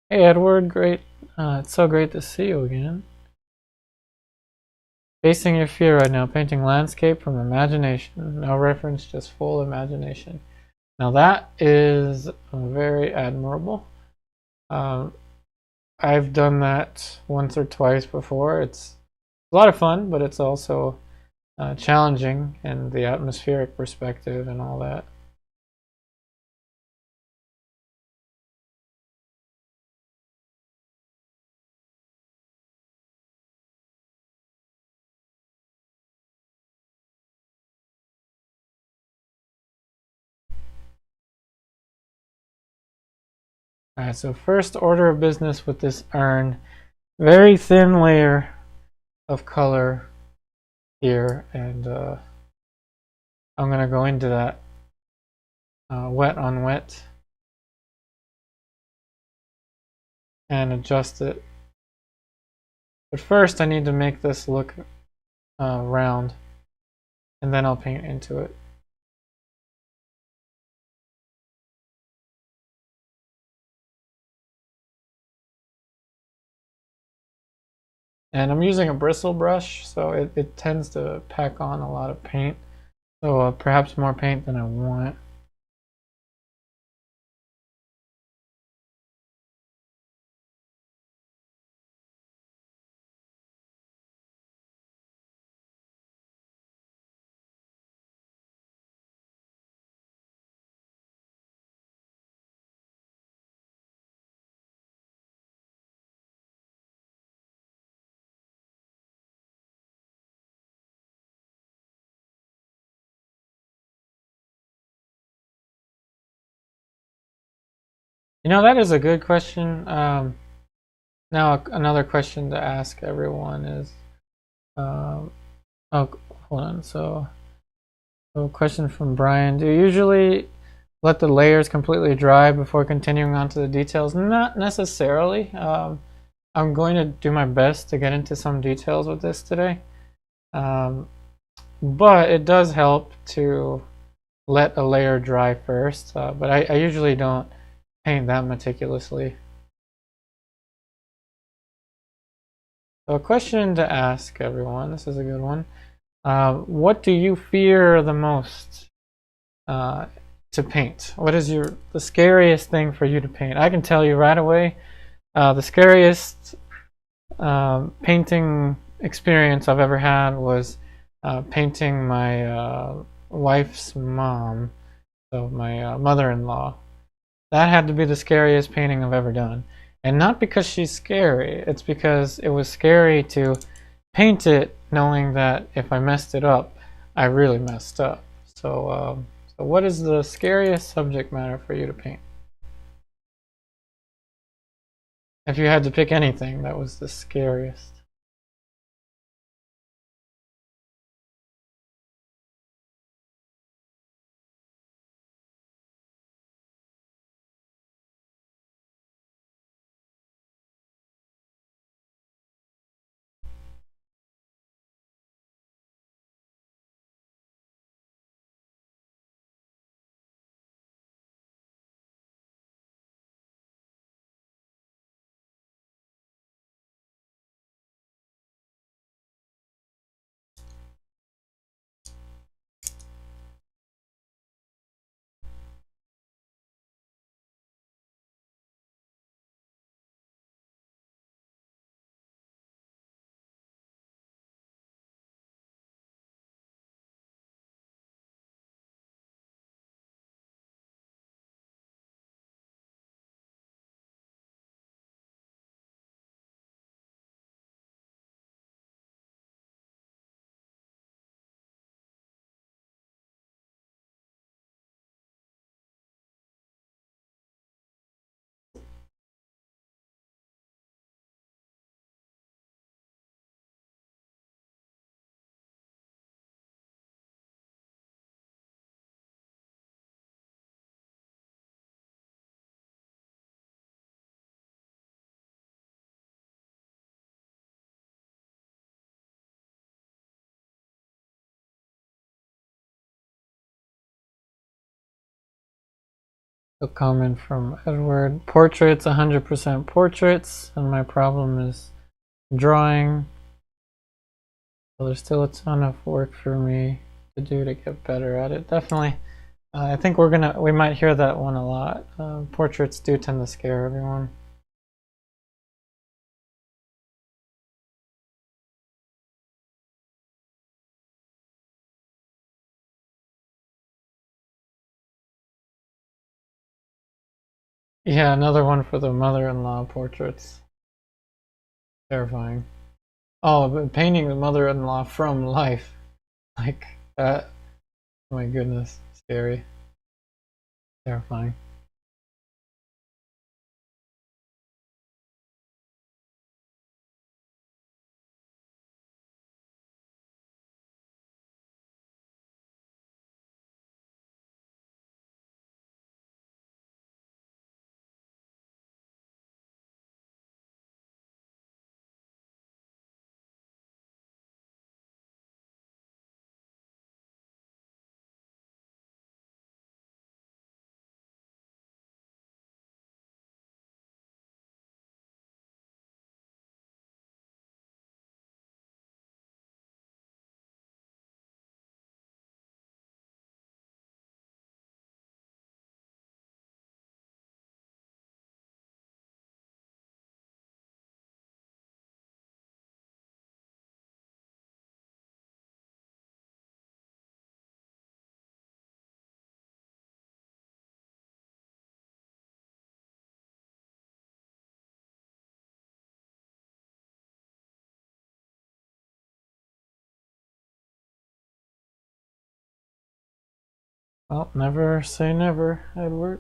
A: Hey Edward, great. It's so great to see you again. Facing your fear right now, painting landscape from imagination. No reference, just full imagination. Now that is very admirable. I've done that once or twice before. It's a lot of fun, but it's also challenging in the atmospheric perspective and all that. Alright, so first order of business with this urn, very thin layer of color here, and I'm going to go into that wet on wet and adjust it. But first I need to make this look round, and then I'll paint into it. And I'm using a bristle brush, so it tends to pack on a lot of paint. So perhaps more paint than I want. You know, that is a good question. Now another question to ask everyone is, oh, hold on. So question from Brian: do you usually let the layers completely dry before continuing on to the details? Not necessarily. I'm going to do my best to get into some details with this today. But it does help to let a layer dry first. But I usually don't paint that meticulously. So a question to ask everyone, this is a good one. What do you fear the most to paint? What is the scariest thing for you to paint? I can tell you right away, the scariest painting experience I've ever had was painting my wife's mom, so my mother-in-law. That had to be the scariest painting I've ever done. And not because she's scary, it's because it was scary to paint it knowing that if I messed it up, I really messed up. So, so what is the scariest subject matter for you to paint? If you had to pick anything that was the scariest. A comment from Edward. Portraits, 100% portraits, and my problem is drawing. So there's still a ton of work for me to do to get better at it. Definitely. I think we might hear that one a lot. Portraits do tend to scare everyone. Yeah, another one for the mother-in-law portraits. Terrifying. Oh, but painting the mother-in-law from life. Like that. Oh my goodness. Scary. Terrifying. Well, never say never, Edward.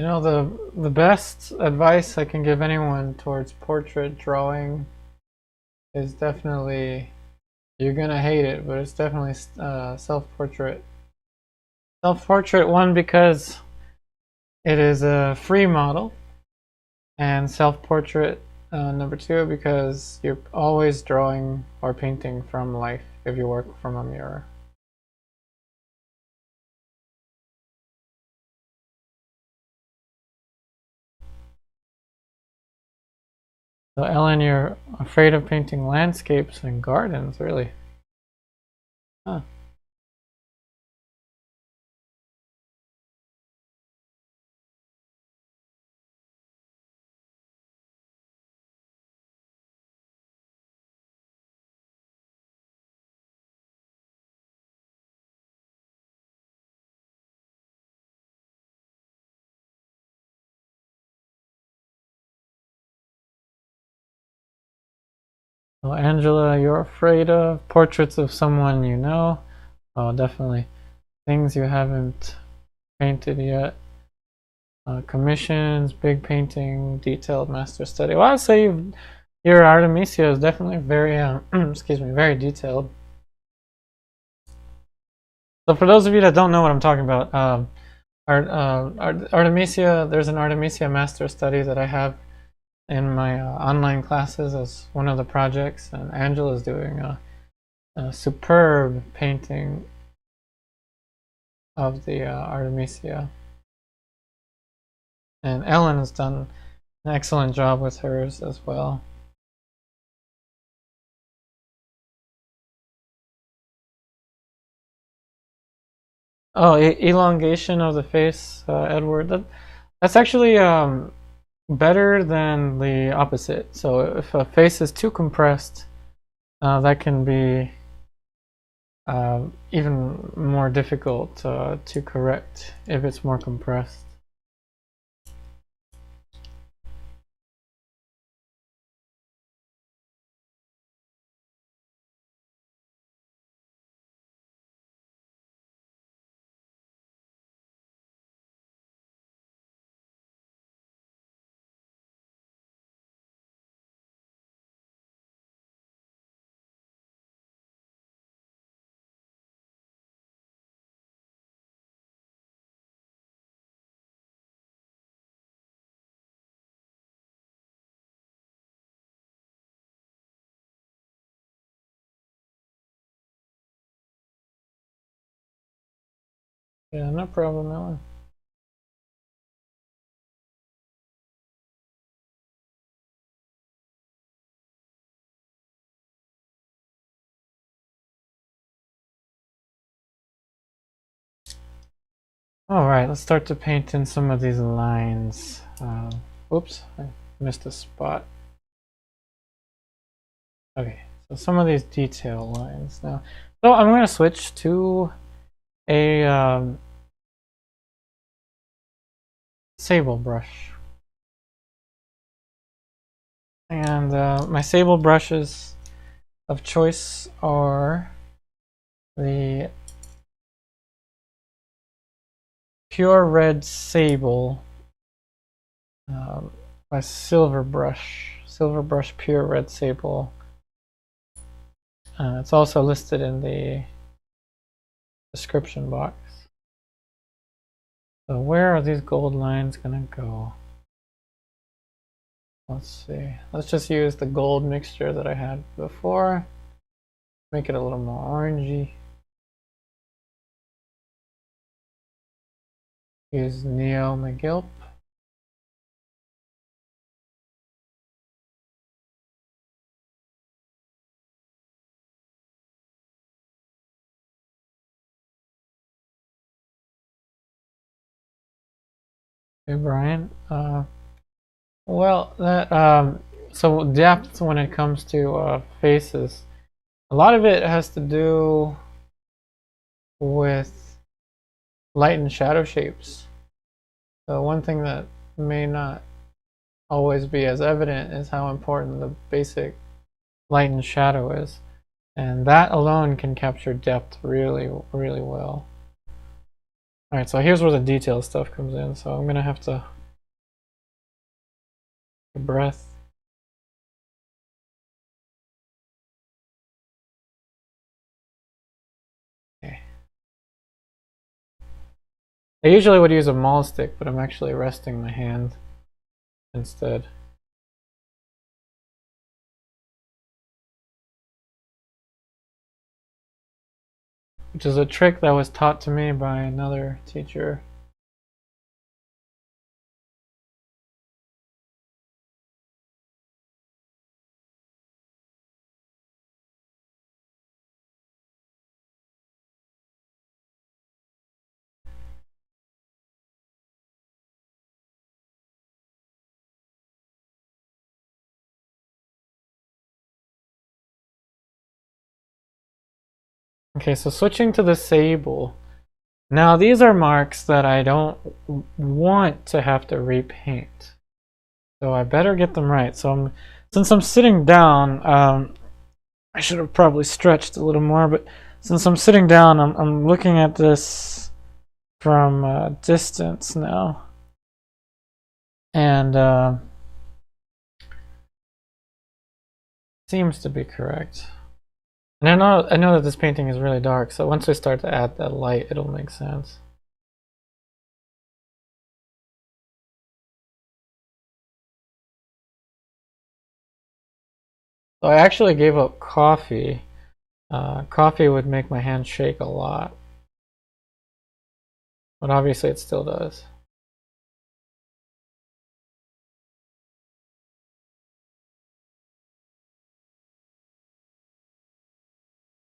A: You know, the best advice I can give anyone towards portrait drawing is definitely, you're gonna hate it, but it's definitely self-portrait. Self-portrait, one, because it is a free model, and self-portrait number two, because you're always drawing or painting from life if you work from a mirror. So Ellen, you're afraid of painting landscapes and gardens, really? Huh. Well, Angela, you're afraid of portraits of someone you know? Oh, definitely. Things you haven't painted yet. Commissions, big painting, detailed master study. Well, I'd say your Artemisia is definitely very, excuse me, very detailed. So for those of you that don't know what I'm talking about, Artemisia, there's an Artemisia master study that I have in my online classes as one of the projects, and Angela is doing a superb painting of the Artemisia, and Ellen has done an excellent job with hers as well. Oh, elongation of the face, Edward. That's actually better than the opposite. So if a face is too compressed, that can be even more difficult to correct if it's more compressed. Yeah, no problem, Ellen. Alright, let's start to paint in some of these lines. Oops, I missed a spot. Okay, so some of these detail lines now. So I'm going to switch to a Sable brush. And my Sable brushes of choice are the Pure Red Sable by Silver Brush Pure Red Sable. It's also listed in the description box. So where are these gold lines gonna go? Let's see. Let's just use the gold mixture that I had before. Make it a little more orangey. Use Neo-Megilp. Hey Brian. Well, that so depth when it comes to faces, a lot of it has to do with light and shadow shapes. So one thing that may not always be as evident is how important the basic light and shadow is, and that alone can capture depth really, really well. Alright, so here's where the detail stuff comes in. So I'm gonna have to breath. Okay. I usually would use a maul stick, but I'm actually resting my hand instead. Which is a trick that was taught to me by another teacher. Okay, so switching to the Sable. Now these are marks that I don't want to have to repaint. So I better get them right. So since I'm sitting down, I should have probably stretched a little more, but since I'm sitting down, I'm looking at this from distance now. And seems to be correct. And I know that this painting is really dark, so once we start to add that light, it'll make sense. So I actually gave up coffee. Coffee would make my hand shake a lot, but obviously it still does.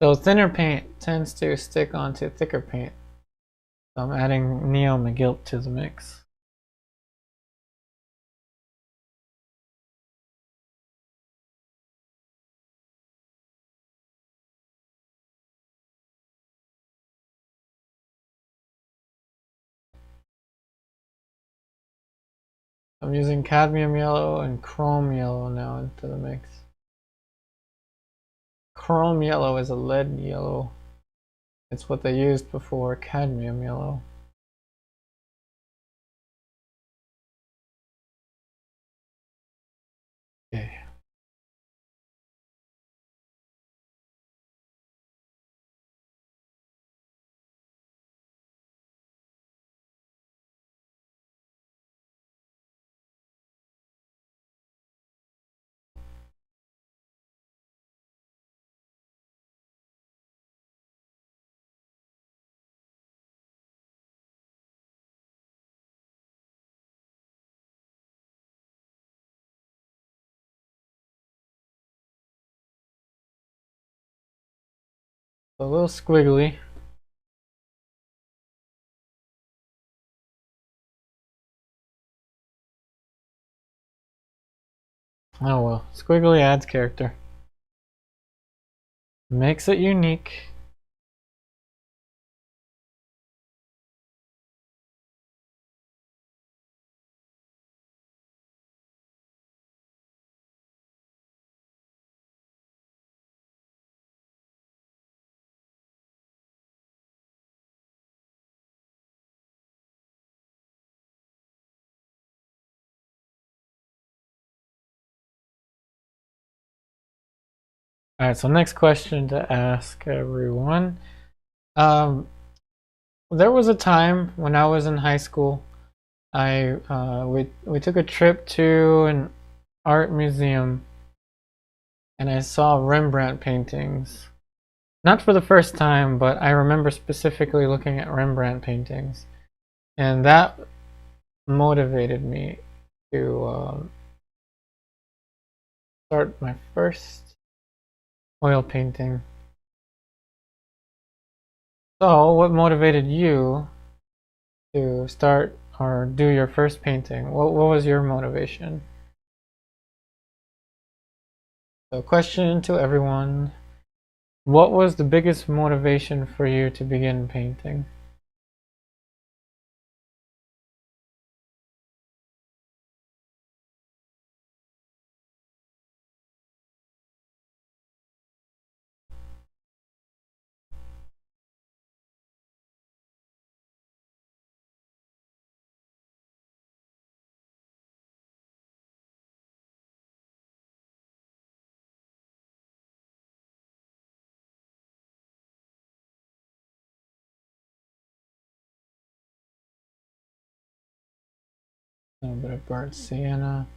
A: So thinner paint tends to stick onto thicker paint. So I'm adding Neo-Megilp to the mix. I'm using cadmium yellow and chrome yellow now into the mix. Chrome yellow is a lead yellow. It's what they used before cadmium yellow. Okay. A little squiggly. Oh well, squiggly adds character. Makes it unique. Alright, so next question to ask everyone. There was a time when I was in high school, we took a trip to an art museum and I saw Rembrandt paintings. Not for the first time, but I remember specifically looking at Rembrandt paintings. And that motivated me to start my first oil painting. So, what motivated you to start or do your first painting? What was your motivation? So, question to everyone. What was the biggest motivation for you to begin painting? A little bit of burnt sienna.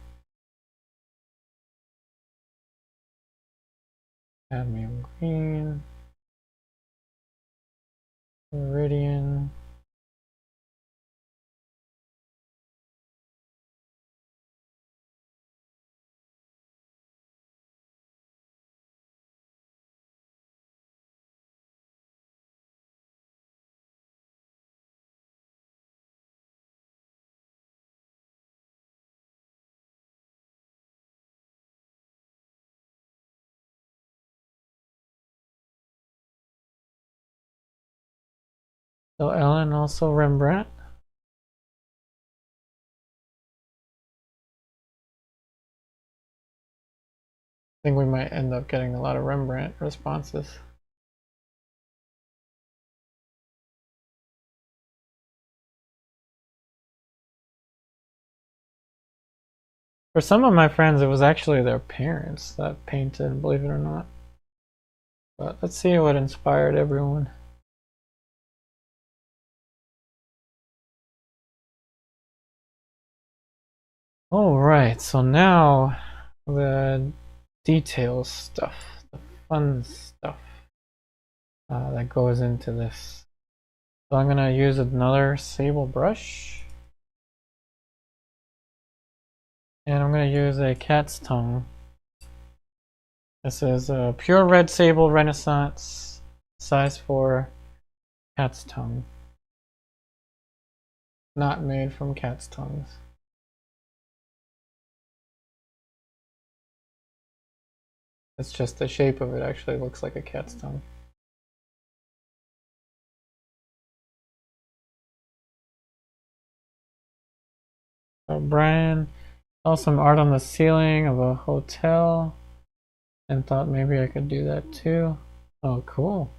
A: Cadmium green. Viridian. So Ellen, also Rembrandt. I think we might end up getting a lot of Rembrandt responses. For some of my friends, it was actually their parents that painted, believe it or not. But let's see what inspired everyone. Alright, so now the details stuff, the fun stuff that goes into this. So I'm going to use another Sable brush. And I'm going to use a cat's tongue. This is a pure red Sable Renaissance, size 4 cat's tongue. Not made from cat's tongues. It's just the shape of it actually looks like a cat's tongue. So Brian saw some art on the ceiling of a hotel and thought maybe I could do that too. Oh, cool.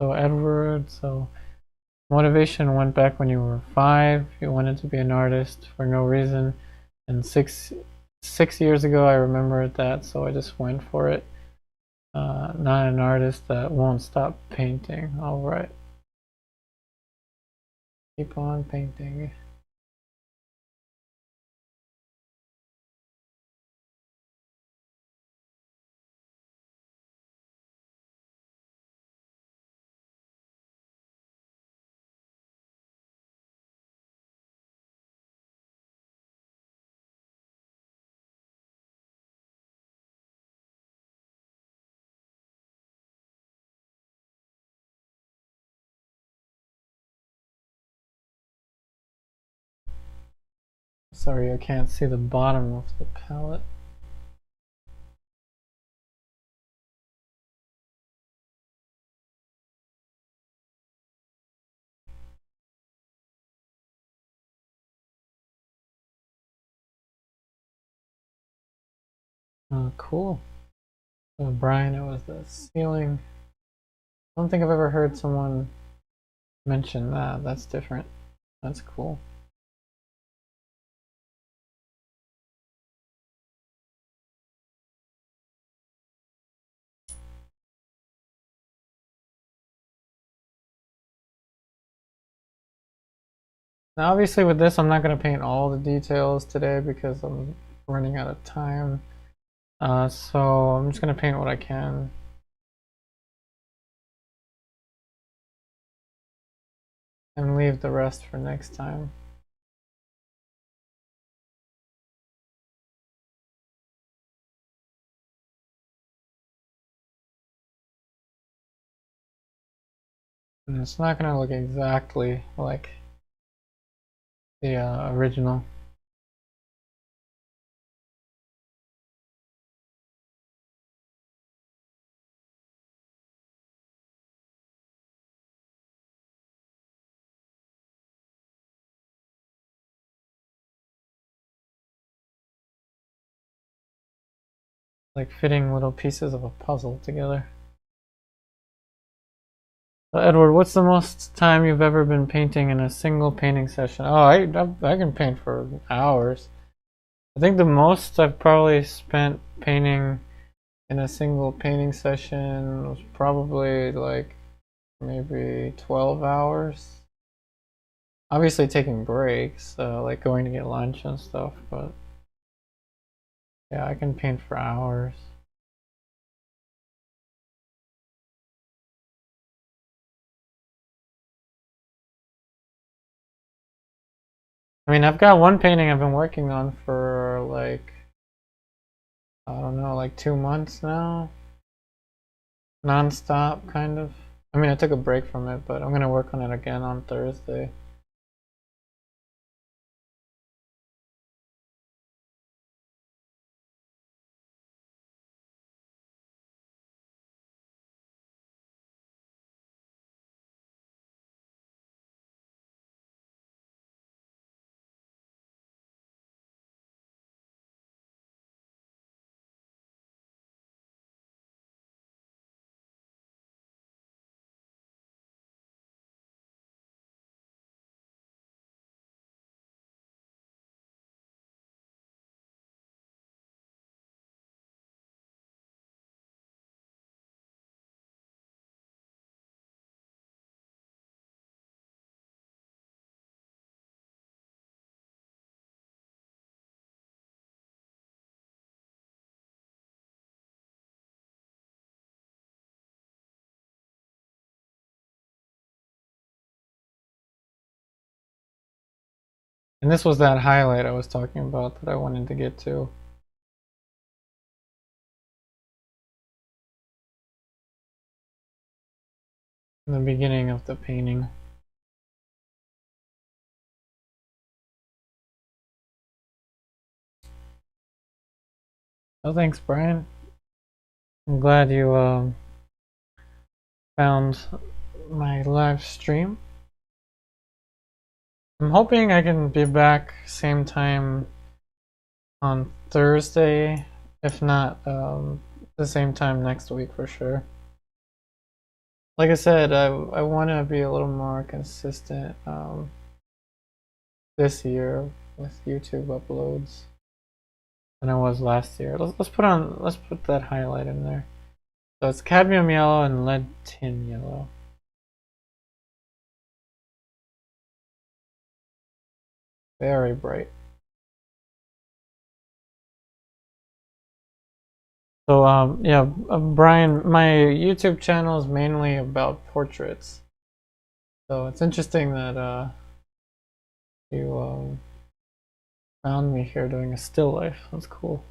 A: So Edward, so motivation went back when you were 5. You wanted to be an artist for no reason. And six years ago I remembered that, so I just went for it. Not an artist that won't stop painting. Alright. Keep on painting. Sorry, I can't see the bottom of the palette. Cool. So Brian, it was the ceiling. I don't think I've ever heard someone mention that. That's different. That's cool. Now obviously with this I'm not going to paint all the details today because I'm running out of time. So I'm just going to paint what I can. And leave the rest for next time. And it's not going to look exactly like the original. Like fitting little pieces of a puzzle together. So Edward, what's the most time you've ever been painting in a single painting session? Oh, I can paint for hours. I think the most I've probably spent painting in a single painting session was probably like maybe 12 hours. Obviously taking breaks, like going to get lunch and stuff, but yeah, I can paint for hours. I mean, I've got one painting I've been working on for like, I don't know, like 2 months now. Non-stop, kind of. I mean, I took a break from it, but I'm gonna work on it again on Thursday. And this was that highlight I was talking about that I wanted to get to. In the beginning of the painting. Oh, thanks, Brian. I'm glad you found my live stream. I'm hoping I can be back same time on Thursday, if not the same time next week for sure. Like I said, I want to be a little more consistent this year with YouTube uploads than I was last year. Let's put that highlight in there. So it's cadmium yellow and lead tin yellow. Very bright. So yeah, Brian, my YouTube channel is mainly about portraits. So it's interesting that you found me here doing a still life. That's cool.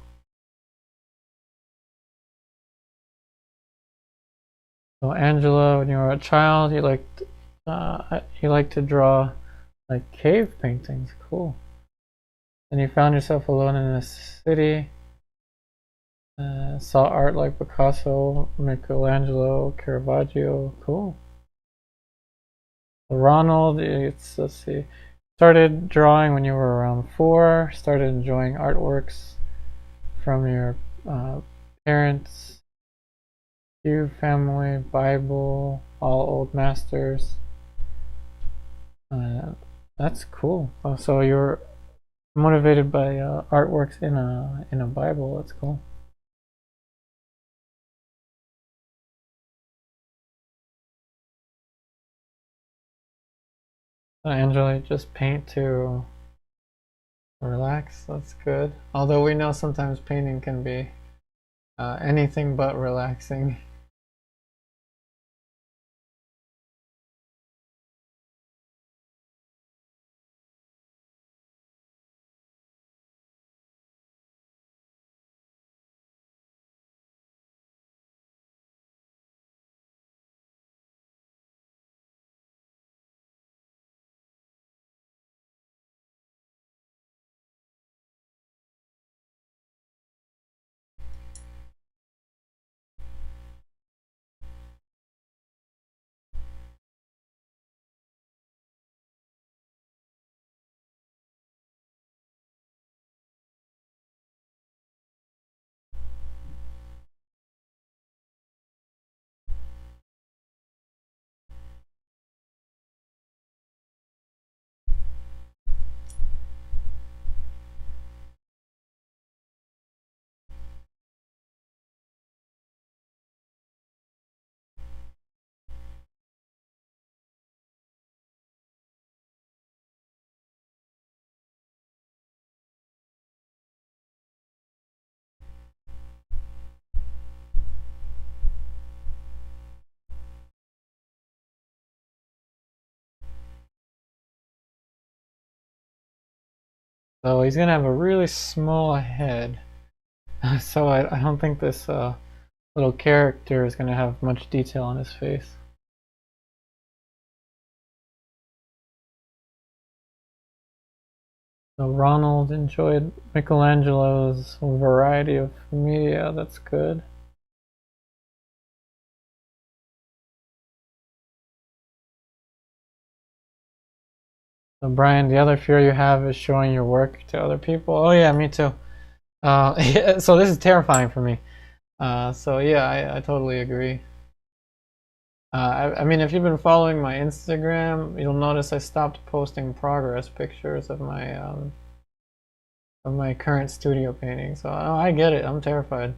A: So Angela, when you were a child, you liked to draw like cave paintings. Cool. And you found yourself alone in a city. Saw art like Picasso, Michelangelo, Caravaggio. Cool. Ronald, let's see. Started drawing when you were around 4. Started enjoying artworks from your parents, you, family, Bible, all old masters. That's cool. Oh, so you're motivated by artworks in a Bible. That's cool. Angela, just paint to relax. That's good. Although we know sometimes painting can be anything but relaxing. So he's gonna have a really small head. So I don't think this little character is gonna have much detail on his face. So Ronald enjoyed Michelangelo's variety of media. That's good. So Brian, the other fear you have is showing your work to other people. Oh yeah, me too. Yeah, so this is terrifying for me. So yeah, I totally agree. I mean, if you've been following my Instagram, you'll notice I stopped posting progress pictures of my current studio painting. So I get it. I'm terrified.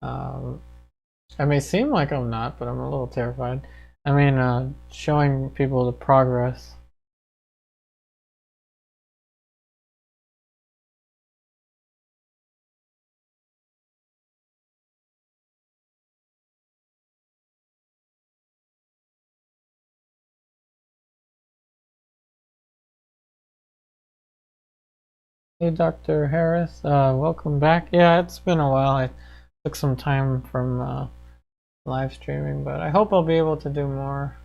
A: Um, I may seem like I'm not, but I'm a little terrified. I mean, showing people the progress. Hey, Dr. Harris, welcome back. Yeah, it's been a while. I took some time from live streaming, but I hope I'll be able to do more.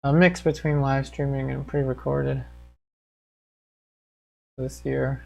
A: A mix between live streaming and pre-recorded this year.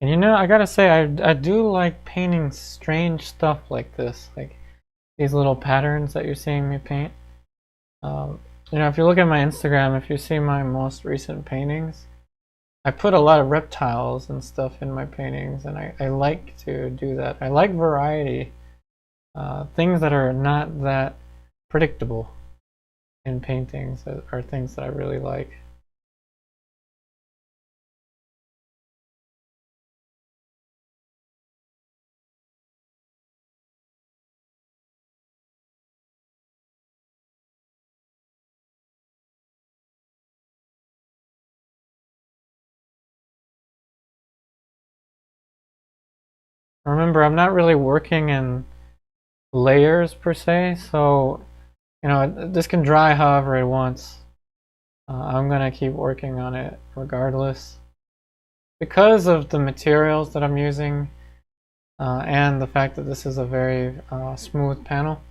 A: And you know, I gotta say, I do like painting strange stuff like this, like these little patterns that you're seeing me paint. Um, if you look at my Instagram, if you see my most recent paintings, I put a lot of reptiles and stuff in my paintings, and I like to do that. I like variety, things that are not that predictable in paintings are things that I really like. Remember, I'm not really working in layers per se, so this can dry however it wants. I'm gonna keep working on it regardless. Because of the materials that I'm using and the fact that this is a very smooth panel,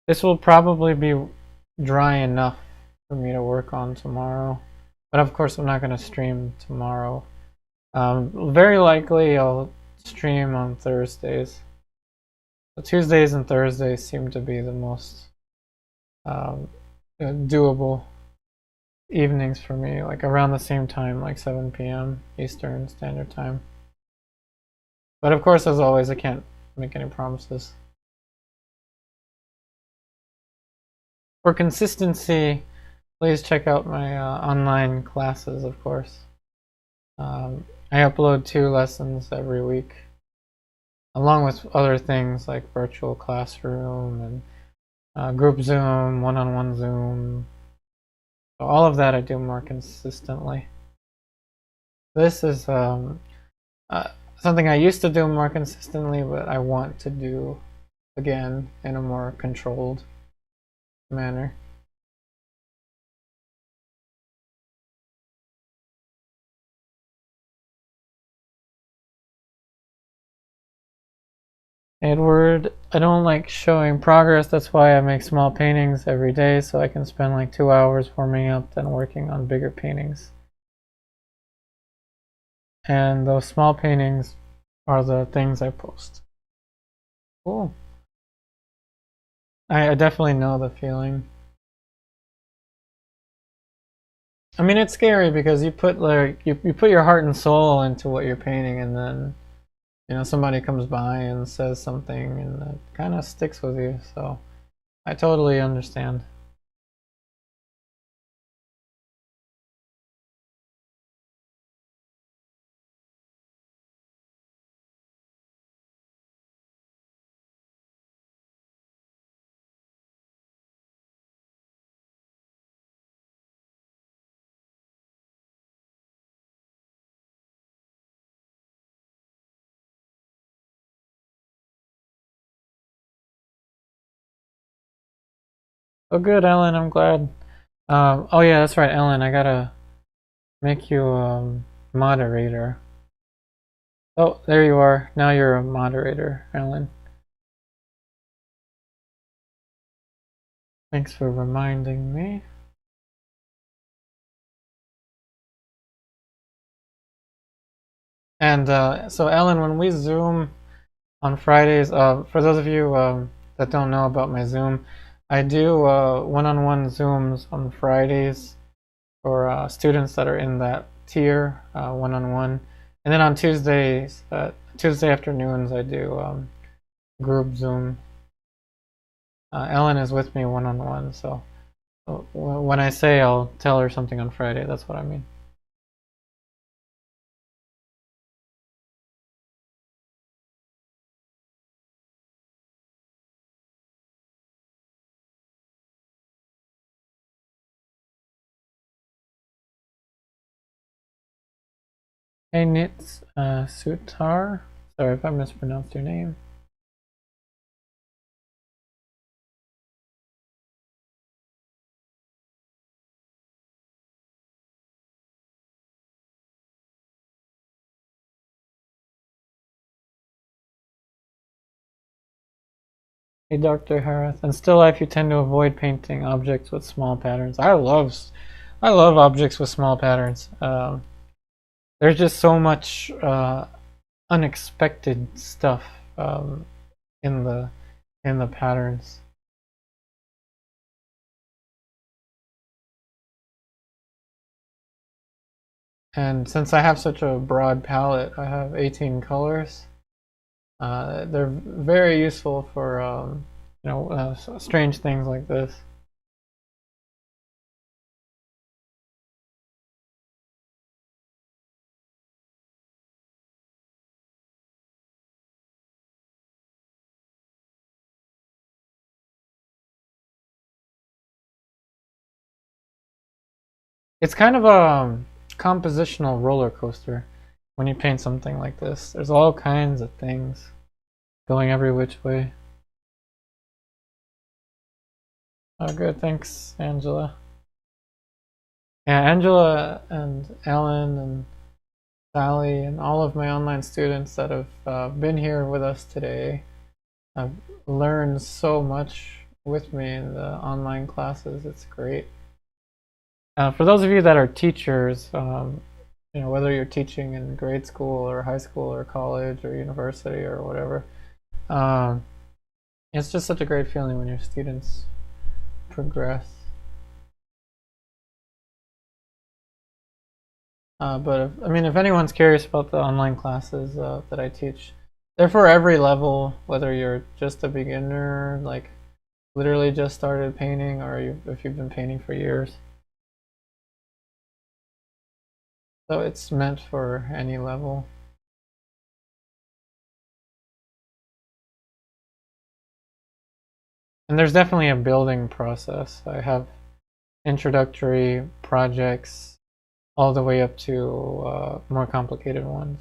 A: this will probably be dry enough for me to work on tomorrow. But of course, I'm not going to stream tomorrow. Very likely, I'll stream on Thursdays. So Tuesdays and Thursdays seem to be the most um, doable evenings for me, like around the same time, like 7 p.m. Eastern Standard Time. But of course, as always, I can't make any promises. For consistency, please check out my online classes, of course. I upload 2 lessons every week, along with other things like virtual classroom and group Zoom, one-on-one Zoom. So all of that I do more consistently. This is something I used to do more consistently, but I want to do again in a more controlled manner. Edward, I don't like showing progress. That's why I make small paintings every day so I can spend like 2 hours warming up then working on bigger paintings. And those small paintings are the things I post. Cool. I definitely know the feeling. I mean, it's scary because you put you put your heart and soul into what you're painting, and then somebody comes by and says something, and it kind of sticks with you. So I totally understand. Oh, good, Ellen. I'm glad. Oh yeah, that's right, Ellen. I gotta make you moderator. Oh, there you are. Now you're a moderator, Ellen. Thanks for reminding me. And so, Ellen, when we Zoom on Fridays, for those of you that don't know about my Zoom, I do one-on-one Zooms on Fridays for students that are in that tier, one-on-one. And then on Tuesdays, Tuesday afternoons, I do group Zoom. Ellen is with me one-on-one, so when I say I'll tell her something on Friday, that's what I mean. Hey, Nitz Sutar. Sorry if I mispronounced your name. Hey, Dr. Harris. In still life, you tend to avoid painting objects with small patterns. I love objects with small patterns. There's just so much unexpected stuff in the patterns. And since I have such a broad palette, I have 18 colors. They're very useful for strange things like this. It's kind of a compositional roller coaster when you paint something like this. There's all kinds of things going every which way. Oh, good. Thanks, Angela. Yeah, Angela and Ellen and Sally and all of my online students that have been here with us today have learned so much with me in the online classes. It's great. For those of you that are teachers, whether you're teaching in grade school or high school or college or university or whatever, it's just such a great feeling when your students progress. But if anyone's curious about the online classes that I teach, they're for every level, whether you're just a beginner, like literally just started painting, or if you've been painting for years. So it's meant for any level. And there's definitely a building process. I have introductory projects all the way up to more complicated ones.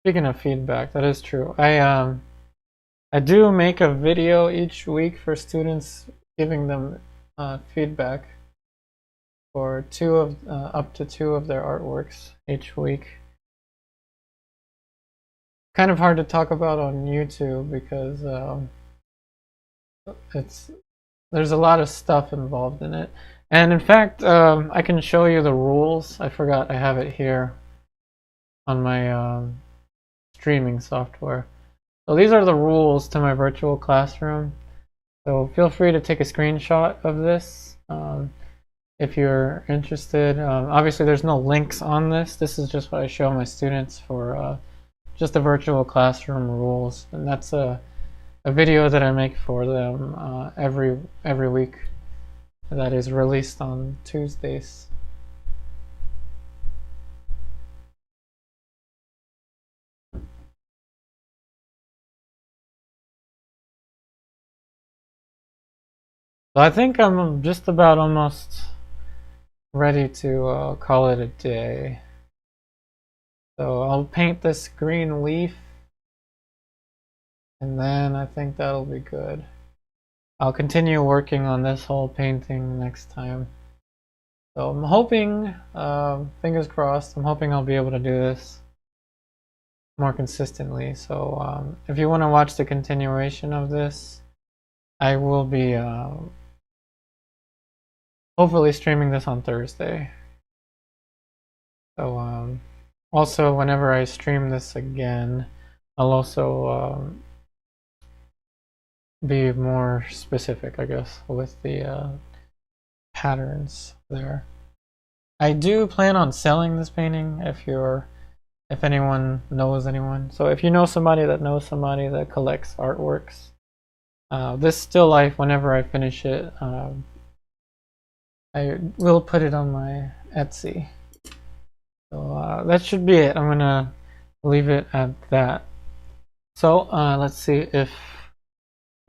A: Speaking of feedback, that is true. I do make a video each week for students, giving them feedback for up to two of their artworks each week. Kind of hard to talk about on YouTube because there's a lot of stuff involved in it. And in fact, I can show you the rules. I forgot I have it here on my streaming software. So these are the rules to my virtual classroom. So feel free to take a screenshot of this if you're interested. Obviously, there's no links on this. This is just what I show my students for just the virtual classroom rules, and that's a video that I make for them every week. That is released on Tuesdays. So I think I'm just about almost ready to call it a day. So I'll paint this green leaf, and then I think that'll be good. I'll continue working on this whole painting next time. So I'm hoping, fingers crossed, I'm hoping I'll be able to do this more consistently. So if you want to watch the continuation of this, I will be hopefully streaming this on Thursday. So also whenever I stream this again, I'll also be more specific, I guess, with the patterns there. I do plan on selling this painting if anyone knows anyone. So if you know somebody that knows somebody that collects artworks, this still life, whenever I finish it, I will put it on my Etsy. So that should be it. I'm gonna leave it at that. So let's see if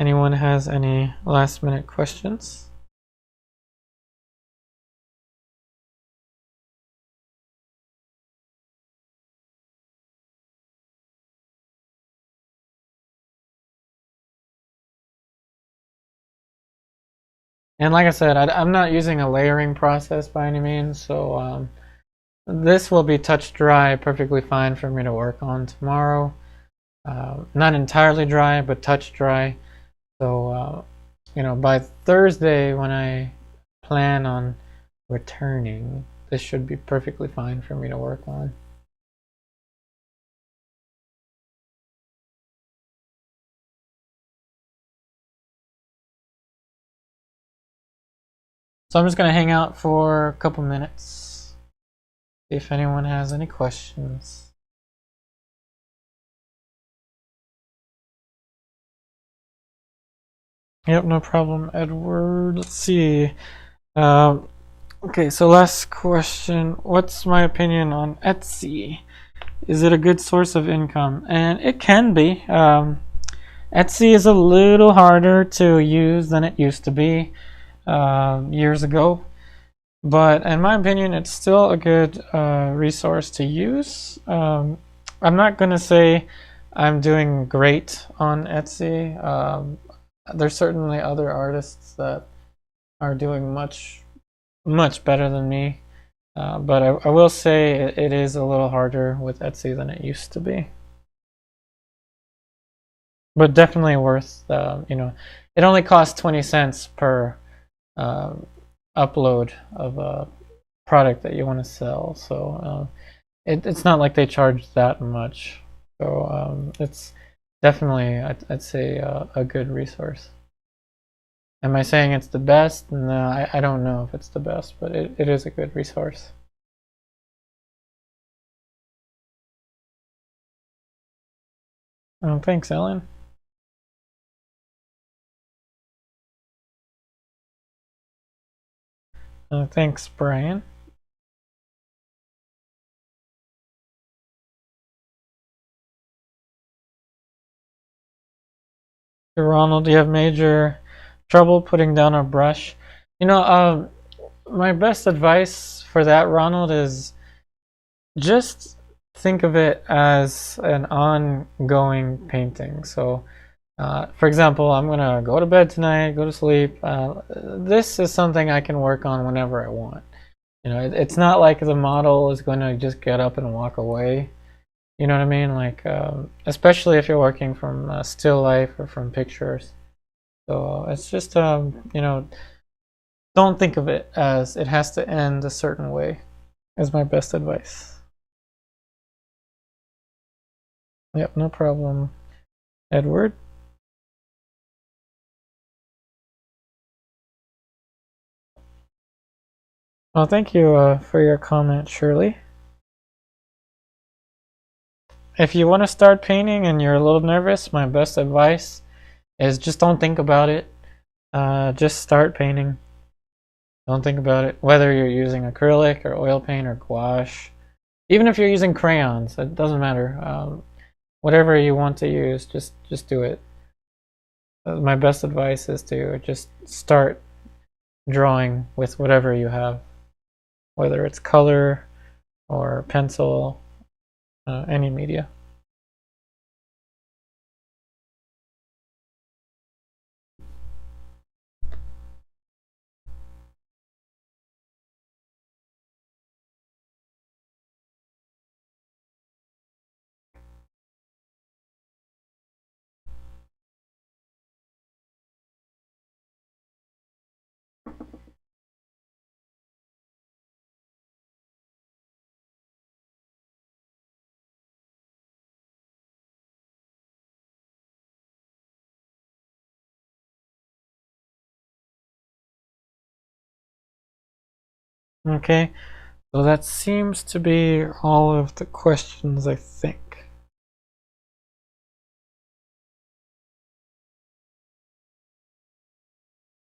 A: anyone has any last minute questions. And like I said, I'm not using a layering process by any means, so this will be touch dry perfectly fine for me to work on tomorrow. Not entirely dry, but touch dry. So, you know, by Thursday when I plan on returning, this should be perfectly fine for me to work on. So I'm just going to hang out for a couple minutes, see if anyone has any questions. Yep, no problem, Edward. Let's see. Okay, so last question. What's my opinion on Etsy? Is it a good source of income? And it can be. Etsy is a little harder to use than it used to be years ago. But in my opinion, it's still a good resource to use. I'm not going to say I'm doing great on Etsy. There's certainly other artists that are doing much better than me. But I will say it is a little harder with Etsy than it used to be. But definitely worth, you know, it only costs 20 cents per upload of a product that you want to sell. So it's not like they charge that much. So it's definitely, I'd say, a good resource. Am I saying it's the best? No, I don't know if it's the best, but it is a good resource. Thanks, Ellen. Thanks, Brian. Ronald, do you have major trouble putting down a brush? You know, my best advice for that, Ronald, is just think of it as an ongoing painting. So, for example, I'm gonna go to bed tonight, go to sleep. This is something I can work on whenever I want. You know, it's not like the model is going to just get up and walk away. You know what I mean? Like, especially if you're working from still life or from pictures. So it's just, you know, don't think of it as it has to end a certain way, is my best advice. Yep, no problem, Edward. Well, thank you for your comment, Shirley. If you want to start painting and you're a little nervous, my best advice is just don't think about it. Just start painting. Don't think about it. Whether you're using acrylic or oil paint or gouache, even if you're using crayons, it doesn't matter. Whatever you want to use, just do it. My best advice is to just start drawing with whatever you have, whether it's color or pencil, any media. Okay, so that seems to be all of the questions, I think.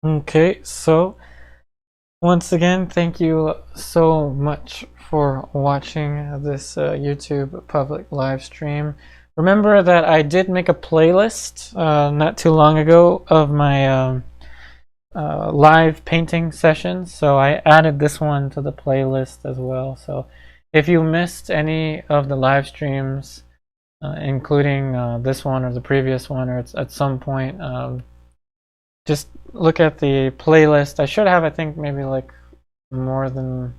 A: Okay, so once again, thank you so much for watching this YouTube public live stream. Remember that I did make a playlist not too long ago of my live painting sessions, so I added this one to the playlist as well. So if you missed any of the live streams, including this one or the previous one, or it's at some point, just look at the playlist. I should have, I think, maybe like more than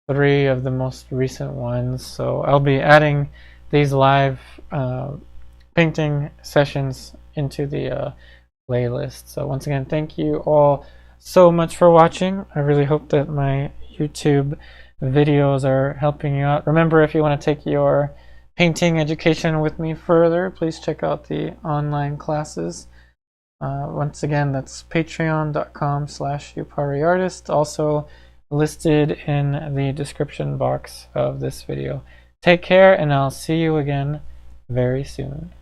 A: 3 of the most recent ones. So I'll be adding these live painting sessions into the playlist. So once again, thank you all so much for watching. I really hope that my YouTube videos are helping you out. Remember, if you want to take your painting education with me further, please check out the online classes. Once again, that's patreon.com/upariartist, also listed in the description box of this video. Take care, and I'll see you again very soon.